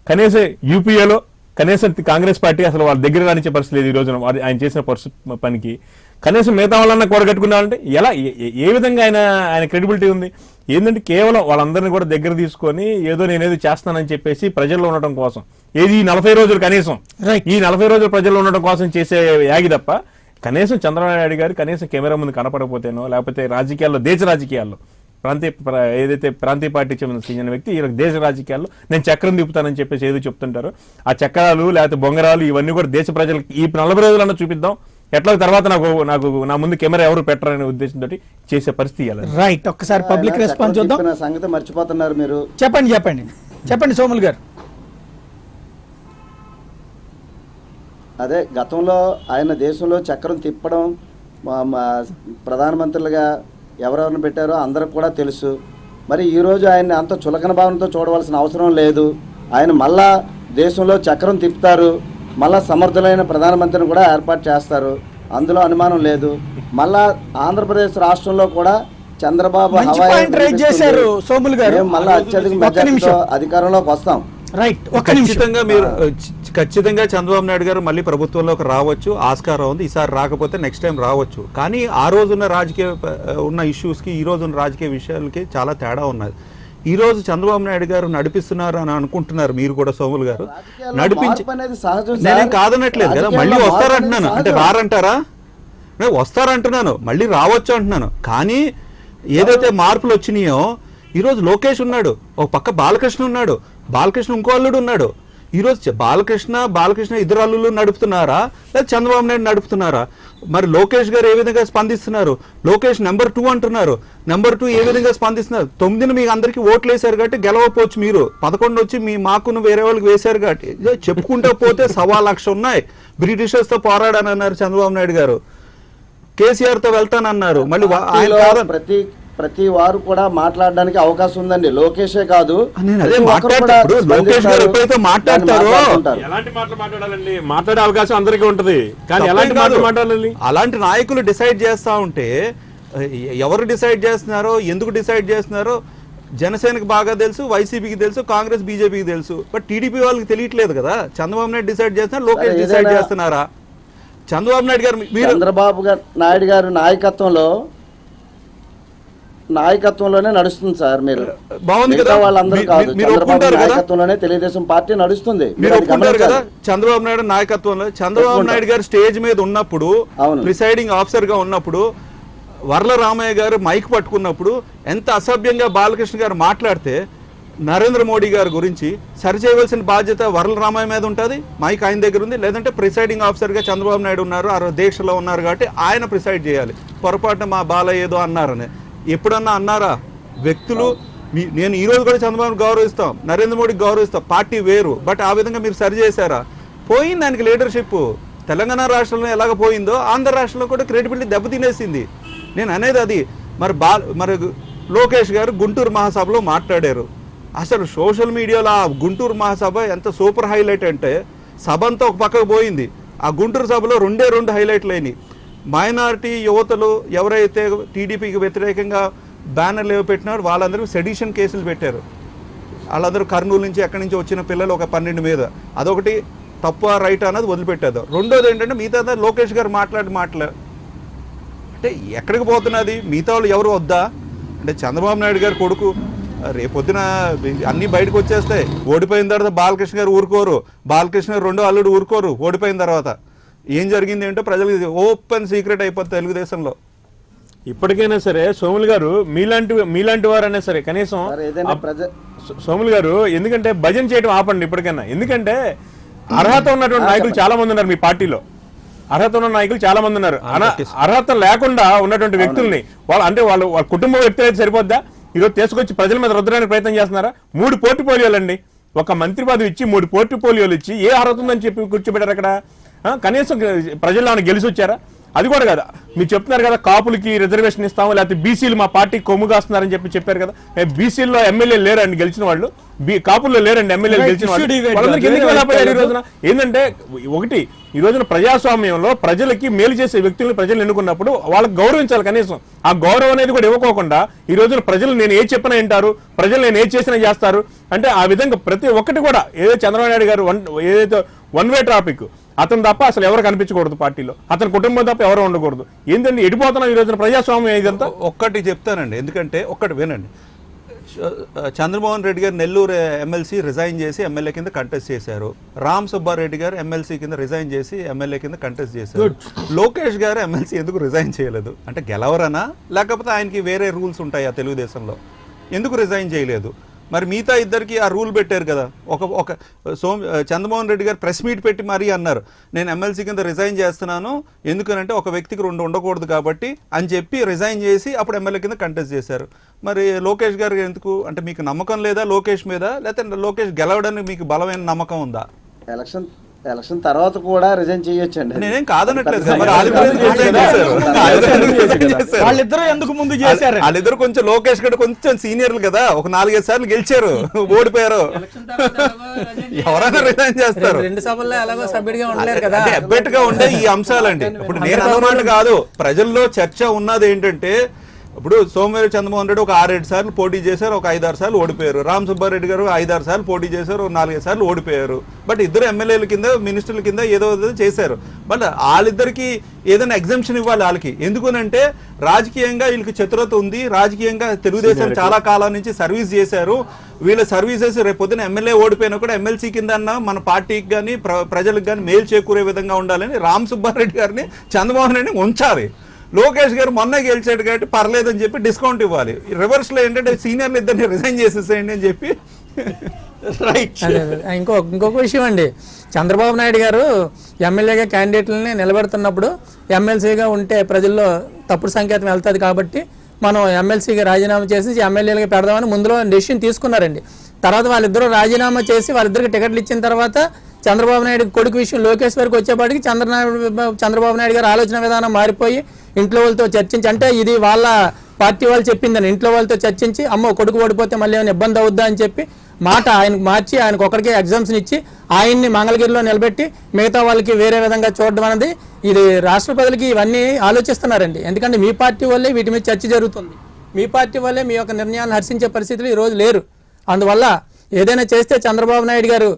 కనీసం యూపీఏలో కనీసం కాంగ్రెస్ పార్టీ అసలు వాళ్ళ దగ్గర రానిచ్చే పరిస్థితి లేదు. ఈ రోజున ఆయన చేసిన పనికి కనీసం మిగతా వాళ్ళన్నా కూడగట్టుకున్నారంటే ఎలా, ఏ విధంగా ఆయన క్రెడిబిలిటీ ఉంది? ఏంటంటే కేవలం వాళ్ళందరినీ కూడా దగ్గర తీసుకొని ఏదో నేనేదో చేస్తానని చెప్పేసి ప్రజల్లో ఉండటం కోసం, ఏది ఈ 40 రోజులు కనీసం ఈ 40 రోజులు ప్రజల్లో ఉండటం కోసం చేసే యాగి తప్ప కనీసం చంద్రబాబు నాయుడు గారు కనీసం కెమెరా ముందు కనపడకపోతేనో లేకపోతే రాజకీయాల్లో దేశ రాజకీయాల్లో ఏదైతే ప్రాంతీయ పార్టీ చెందిన వ్యక్తి ఈ దేశ రాజకీయాల్లో నేను చక్రం తిప్పుతానని చెప్పేసి ఏదో చెప్తుంటారో ఆ చక్రాలు లేకపోతే బొంగరాలు ఇవన్నీ కూడా దేశ ప్రజలకు ఈ 40 రోజులన్నా చూపిద్దాం, ఎట్లా తర్వాత నాకు నా ముందు కెమెరా ఎవరు పెట్టరనే ఉద్దేశంతో చేసే పరిస్థితి. రైట్, ఒక్కసారి పబ్లిక్ రెస్పాన్స్ చూద్దాం. సంగతి మర్చిపోతున్నారు మీరు. చెప్పండి సోములు గారు. అదే గతంలో ఆయన దేశంలో చక్రం తిప్పడం ప్రధానమంత్రులుగా ఎవరెవరిని పెట్టారో అందరికి కూడా తెలుసు. మరి ఈరోజు ఆయన్ని అంత చులకన భావనతో చూడవలసిన అవసరం లేదు. ఆయన మళ్ళా దేశంలో చక్రం తిప్పుతారు, మళ్ళా సమర్థులైన ప్రధానమంత్రిని కూడా ఏర్పాటు చేస్తారు, అందులో అనుమానం లేదు. మళ్ళా ఆంధ్రప్రదేశ్ రాష్ట్రంలో కూడా చంద్రబాబు చేశారు సోములు గారు, మళ్ళా అత్యధిక మెజారిటీతో అధికారంలోకి వస్తాం. రైట్, ఖచ్చితంగా చంద్రబాబు నాయుడు గారు మళ్ళీ ప్రభుత్వంలోకి రావచ్చు, ఆస్కారం ఉంది. ఈసారి రాకపోతే నెక్స్ట్ టైం రావచ్చు. కానీ ఆ రోజున్న రాజకీయ ఉన్న ఇష్యూస్కి ఈ రోజున్న రాజకీయ విషయాలకి చాలా తేడా ఉన్నది. ఈ రోజు చంద్రబాబు నాయుడు గారు నడిపిస్తున్నారు అని అనుకుంటున్నారు మీరు కూడా సోములు గారు. నడిపించి నేనేం కాదనట్లేదు కదా, మళ్ళీ వస్తారంటున్నాను. అంటే రారంటారా? వస్తారంటున్నాను, మళ్ళీ రావచ్చు అంటున్నాను. కానీ ఏదైతే మార్పులు వచ్చినాయో ఈరోజు లోకేష్ ఉన్నాడు, ఒక పక్క బాలకృష్ణ ఉన్నాడు, బాలకృష్ణ ఇంకో అల్లుడు ఉన్నాడు. ఈరోజు బాలకృష్ణ ఇద్దరు అల్లుళ్ళు నడుపుతున్నారా లేదా చంద్రబాబు నాయుడు నడుపుతున్నారా? మరి లోకేష్ గారు ఏ విధంగా స్పందిస్తున్నారు? లోకేష్ నెంబర్ 2 అంటున్నారు. నెంబర్ 2 ఏ విధంగా స్పందిస్తున్నారు? 9 మీకు అందరికీ ఓట్లు వేశారు కాబట్టి గెలవపోవచ్చు, మీరు 11 వచ్చి మీ మాకును వేరే వాళ్ళకి వేశారు కాబట్టి చెప్పుకుంటూ పోతే 1,00,000 ఉన్నాయి. బ్రిటిషర్స్ తో పోరాడానన్నారు చంద్రబాబు నాయుడు గారు, కేసీఆర్ తో వెళ్తానన్నారు. మళ్ళీ ప్రతి వారు కూడా మాట్లాడడానికి అవకాశం ఉందండి. లోకేషే కాదు, లోకేష్ గారు ఎప్పుడైతే మాట్లాడతారో ఎలాంటి మాటలు మాట్లాడాలండి, మాట్లాడే అవకాశం అందరికీ ఉంటది. కానీ ఎలాంటి మాటలు మాట్లాడాలి? అలాంటి నాయకులు డిసైడ్ చేస్తా ఉంటే ఎవరు డిసైడ్ చేస్తున్నారో, ఎందుకు డిసైడ్ చేస్తున్నారో జనసేనకు బాగా తెలుసు, వైసీపీకి తెలుసు, కాంగ్రెస్ బీజేపీకి తెలుసు. బట్ టీడీపీ వాళ్ళకి తెలియట్లేదు కదా. చంద్రబాబు నాయుడు డిసైడ్ చేస్తున్నారు, లోకేష్ డిసైడ్ చేస్తున్నారా? చంద్రబాబు నాయుడు గారు చంద్రబాబు నాయుడు గారు నాయకత్వంలోనే నడుస్తుంది సార్. మీరు బాగుంది కదా, వాళ్ళందరూ కాదు, చంద్రబాబు నాయకత్వంలోనే తెలుగుదేశం పార్టీ నడుస్తుంది. మీరు ఒప్పుకుంటారు కదా చంద్రబాబు నాయుడు నాయకత్వంలో. చంద్రబాబు నాయుడు గారు స్టేజ్ మీద ఉన్నప్పుడు, ప్రిసైడింగ్ ఆఫీసర్ గా ఉన్నప్పుడు, వర్ల రామయ్య గారు మైక్ పట్టుకున్నప్పుడు ఎంత అసభ్యంగా బాలకృష్ణ గారు మాట్లాడితే నరేంద్ర మోడీ గారి గురించి సరిచేయవలసిన బాధ్యత వర్ల రామయ్య మీద ఉంటుంది. మైక్ ఆయన దగ్గర ఉంది. లేదంటే ప్రిసైడింగ్ ఆఫీసర్గా చంద్రబాబు నాయుడు ఉన్నారు, ఆ దీక్షలో ఉన్నారు కాబట్టి ఆయన ప్రిసైడ్ చేయాలి. పొరపాటున మా బాలయ్య ఏదో అన్నారని ఎప్పుడన్నా అన్నారా? వ్యక్తులు నేను ఈ రోజు కూడా చంద్రబాబు గౌరవిస్తాం, నరేంద్ర మోడీకి గౌరవిస్తాం, పార్టీ వేరు. బట్ ఆ విధంగా మీరు సరి చేశారా? పోయింది దానికి లీడర్షిప్. తెలంగాణ రాష్ట్రంలో ఎలాగ పోయిందో ఆంధ్ర రాష్ట్రంలో కూడా క్రెడిబిలిటీ దెబ్బతినేసింది. నేను అనేది అది. మరి లోకేష్ గారు గుంటూరు మహాసభలో మాట్లాడారు. అసలు సోషల్ మీడియాలో ఆ గుంటూరు మహాసభ ఎంత సూపర్ హైలైట్ అంటే సభ అంతా ఒక పక్కకు పోయింది. ఆ గుంటూరు సభలో 2 హైలైట్లు అయినాయి. మైనారిటీ యువతలు ఎవరైతే టీడీపీకి వ్యతిరేకంగా బ్యానర్లు పెట్టినారో వాళ్ళందరూ సెడిషన్ కేసులు పెట్టారు. వాళ్ళందరూ కర్నూలు నుంచి ఎక్కడి నుంచి వచ్చిన పిల్లలు ఒక 12 మీద. అదొకటి తప్పు ఆ రైట్ అన్నది వదిలిపెట్టేద్దాం. రెండోది ఏంటంటే మిగతా లోకేష్ గారు మాటలు అంటే ఎక్కడికి పోతున్నది, మిగతా వాళ్ళు ఎవరు వద్దా అంటే చంద్రబాబు నాయుడు గారు కొడుకు రేపొద్దున అన్నీ బయటకు వచ్చేస్తాయి. ఓడిపోయిన తర్వాత బాలకృష్ణ గారు ఊరుకోరు, బాలకృష్ణ గారు రెండో అల్లుడు ఊరుకోరు. ఓడిపోయిన తర్వాత ఏం జరిగింది ఏంటో ప్రజలకు ఓపెన్ సీక్రెట్ అయిపోతుంది తెలుగుదేశంలో. ఇప్పటికైనా సరే సోములు గారు మీలాంటి వారైనా సరే కనీసం సోములు గారు ఎందుకంటే భజన చేయడం ఆపండి ఇప్పటికైనా. ఎందుకంటే అర్హత ఉన్నటువంటి నాయకులు చాలా మంది ఉన్నారు మీ పార్టీలో, అర్హత ఉన్న నాయకులు చాలా మంది ఉన్నారు. అర్హత లేకుండా ఉన్నటువంటి వ్యక్తుల్ని వాళ్ళ కుటుంబ వ్యక్తులు అయితే సరిపోద్దా? ఈరోజు తీసుకొచ్చి ప్రజల మీద రుద్దడానికి ప్రయత్నం చేస్తున్నారా? 3 పోర్ట్ఫోలియోలండి, ఒక మంత్రి పదవి ఇచ్చి 3 పోర్ట్ఫోలియోలు ఇచ్చి ఏ అర్హత ఉందని చెప్పి కూర్చోబెట్టారు అక్కడ. కనీసం ప్రజలు ఏమైనా గెలిచి వచ్చారా? అది కూడా కదా. మీరు చెప్తున్నారు కదా కాపులకి రిజర్వేషన్ ఇస్తాము, లేకపోతే బీసీలు మా పార్టీ కొమ్ము కాస్తున్నారని చెప్పారు కదా. బీసీల్లో ఎమ్మెల్యేలు లేరండి గెలిచిన వాళ్ళు, కాపుల్లో లేరండి ఎమ్మెల్యేలు గెలిచిన వాళ్ళు. వాళ్ళందరికీ ఎందుకు వెళ్ళిపోయారు ఈ రోజున? ఏంటంటే ఒకటి, ఈ రోజున ప్రజాస్వామ్యంలో ప్రజలకి మేలు చేసే వ్యక్తులను ప్రజలు ఎన్నుకున్నప్పుడు వాళ్ళకి గౌరవించాలి. కనీసం ఆ గౌరవం అనేది కూడా ఇవ్వకోకుండా ఈ రోజున ప్రజలు నేను ఏది చెప్పినా వింటారు, ప్రజలు నేను ఏది చేసినా చేస్తారు అంటే ఆ విధంగా ప్రతి ఒక్కటి కూడా ఏదో చంద్రబాబు నాయుడు గారు ఏదైతే వన్ వే ట్రాఫిక్, అతను తప్ప అసలు ఎవరు కనిపించకూడదు పార్టీలో, అతని కుటుంబం తప్ప ఎవరు ఉండకూడదు. ఏంటంటే ఎడిపోతున్నాం ఈ రోజున ప్రజాస్వామ్యం ఇదంతా. ఒక్కటి చెప్తానండి, ఎందుకంటే ఒక్కటి వినండి. చంద్రమోహన్ రెడ్డి గారు నెల్లూరు ఎమ్మెల్సీ రిజైన్ చేసి ఎమ్మెల్యే కింద కంటెస్ట్ చేశారు. రామ్ సుబ్బారెడ్డి గారు ఎమ్మెల్సీ కింద రిజైన్ చేసి ఎమ్మెల్యే కింద కంటెస్ట్ చేశారు. లోకేష్ గారు ఎమ్మెల్సీ ఎందుకు రిజైన్ చేయలేదు? అంటే గెలవరనా, లేకపోతే ఆయనకి వేరే రూల్స్ ఉంటాయా తెలుగుదేశంలో? ఎందుకు రిజైన్ చేయలేదు? మరి మిగతా ఇద్దరికి ఆ రూల్ పెట్టారు కదా. ఒక చంద్రమోహన్ రెడ్డి గారు ప్రెస్ మీట్ పెట్టి మరీ అన్నారు, నేను ఎమ్మెల్సీ కింద రిజైన్ చేస్తున్నాను, ఎందుకనంటే ఒక వ్యక్తికి 2 ఉండకూడదు కాబట్టి అని చెప్పి రిజైన్ చేసి అప్పుడు ఎమ్మెల్యే కింద కంటెస్ట్ చేశారు. మరి లోకేష్ గారు ఎందుకు? అంటే మీకు నమ్మకం లేదా లోకేష్ మీద, లేకపోతే లోకేష్ గెలవడానికి మీకు బలమైన నమ్మకం ఉందా? ఎలక్షన్ తర్వాత కూడా రిజైన్ చేయొచ్చండి, నేనేం కాదనట్లేదు. వాళ్ళిద్దరూ ఎందుకు ముందు చేశారు? వాళ్ళిద్దరు కొంచెం లోకేష్ గడ కొంచెం సీనియర్లు కదా, ఒక 4-5 సార్లు గెలిచారు, ఓడిపోయారు. ఎవరైనా రిజైన్ చేస్తారు. 2 సభల్లో ఎలాగో సభ్యుడిగా ఉండలేరు కదా. అబ్బెట్ గా ఉండే ఈ అంశాలండి. ఇప్పుడు నేను అన్నమాట కాదు, ప్రజల్లో చర్చ ఉన్నది ఏంటంటే, ఇప్పుడు సోమవారం చంద్రమోహన్ రెడ్డి ఒక 6-7 సార్లు పోటీ చేశారు, ఒక 5-6 సార్లు ఓడిపోయారు. రామ్ సుబ్బారెడ్డి గారు 5-6 సార్లు పోటీ చేశారు, 4-5 సార్లు ఓడిపోయారు. బట్ ఇద్దరు ఎమ్మెల్యేల కింద మినిస్టర్ల కింద ఏదో చేశారు. బట్ వాళ్ళిద్దరికి ఏదైనా ఎగ్జంప్షన్ ఇవ్వాలి వాళ్ళకి. ఎందుకనంటే రాజకీయంగా వీళ్ళకి చతురత ఉంది, రాజకీయంగా తెలుగుదేశం చాలా కాలం నుంచి సర్వీస్ చేశారు. వీళ్ళ సర్వీసెస్ రేపొద్దున ఎమ్మెల్యే ఓడిపోయినా కూడా ఎమ్మెల్సీ కింద అన్న మన పార్టీకి కానీ ప్రజలకు కానీ మేలు చేకూరే విధంగా ఉండాలని రామ్ సుబ్బారెడ్డి గారిని చంద్రమోహన్ రెడ్డిని ఉంచాలి. లోకేష్ గారు మొన్న గెలిచాడు కాబట్టి పర్లేదని చెప్పి డిస్కౌంట్ ఇవ్వాలి. రివర్స్లో ఏంటంటే సీనియర్లు ఇద్దరిని రిజైన్ చేసేసేయండి అని చెప్పి. రైట్. ఇంకొక విషయం అండి, చంద్రబాబు నాయుడు గారు ఎమ్మెల్యేగా క్యాండిడేట్లని నిలబెడుతున్నప్పుడు ఎమ్మెల్సీగా ఉంటే ప్రజల్లో తప్పుడు సంకేతం వెళ్తుంది కాబట్టి మనం ఎమ్మెల్సీగా రాజీనామా చేసి ఎమ్మెల్యేలుగా పెడదామని ముందులో డెసిషన్ తీసుకున్నారండి. తర్వాత వాళ్ళిద్దరూ రాజీనామా చేసి వాళ్ళిద్దరికి టికెట్లు ఇచ్చిన తర్వాత చంద్రబాబు నాయుడు కొడుకు విషయం లోకేష్ వరకు వచ్చేపాటికి చంద్రబాబు నాయుడు గారు ఆలోచన విధానం మారిపోయి ఇంట్లో వాళ్ళతో చర్చించి, అంటే ఇది వాళ్ళ పార్టీ వాళ్ళు చెప్పిందని ఇంట్లో వాళ్ళతో చర్చించి అమ్మో కొడుకు ఓడిపోతే మళ్ళీ ఏమైనా ఇబ్బంది అవుద్దా అని చెప్పి మాట ఆయనకు మార్చి ఆయనకు ఒకరికే ఎగ్జామ్షన్ ఇచ్చి ఆయన్ని మంగళగిరిలో నిలబెట్టి మిగతా వాళ్ళకి వేరే విధంగా చూడడం అనేది ఇది రాష్ట్ర ప్రజలకి ఇవన్నీ ఆలోచిస్తున్నారండి. ఎందుకంటే మీ పార్టీ వల్లే వీటి మీద చర్చ జరుగుతుంది, మీ పార్టీ వల్లే మీ యొక్క నిర్ణయాలను హర్షించే పరిస్థితులు ఈరోజు లేరు. అందువల్ల ఏదైనా చేస్తే చంద్రబాబు నాయుడు గారు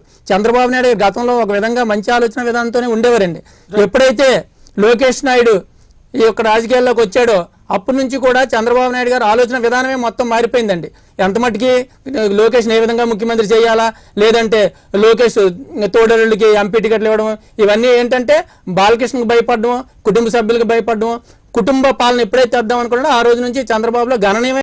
గతంలో ఒక విధంగా మంచి ఆలోచన విధానంతోనే ఉండేవారండి. ఎప్పుడైతే లోకేష్ నాయుడు ఈ యొక్క రాజకీయాల్లోకి వచ్చాడో అప్పటి నుంచి కూడా చంద్రబాబు నాయుడు గారు ఆలోచన విధానమే మొత్తం మారిపోయిందండి. ఎంత మట్టుకి లోకేష్ని ఏ విధంగా ముఖ్యమంత్రి చేయాలా, లేదంటే లోకేష్ తోడరులకి ఎంపీ టికెట్లు ఇవ్వడం, ఇవన్నీ ఏంటంటే బాలకృష్ణకి భయపడడం, కుటుంబ సభ్యులకు భయపడడం, కుటుంబ పాలన ఎప్పుడైతే వద్దాం అనుకున్నాడో ఆ రోజు నుంచి చంద్రబాబులో గణనీయమైన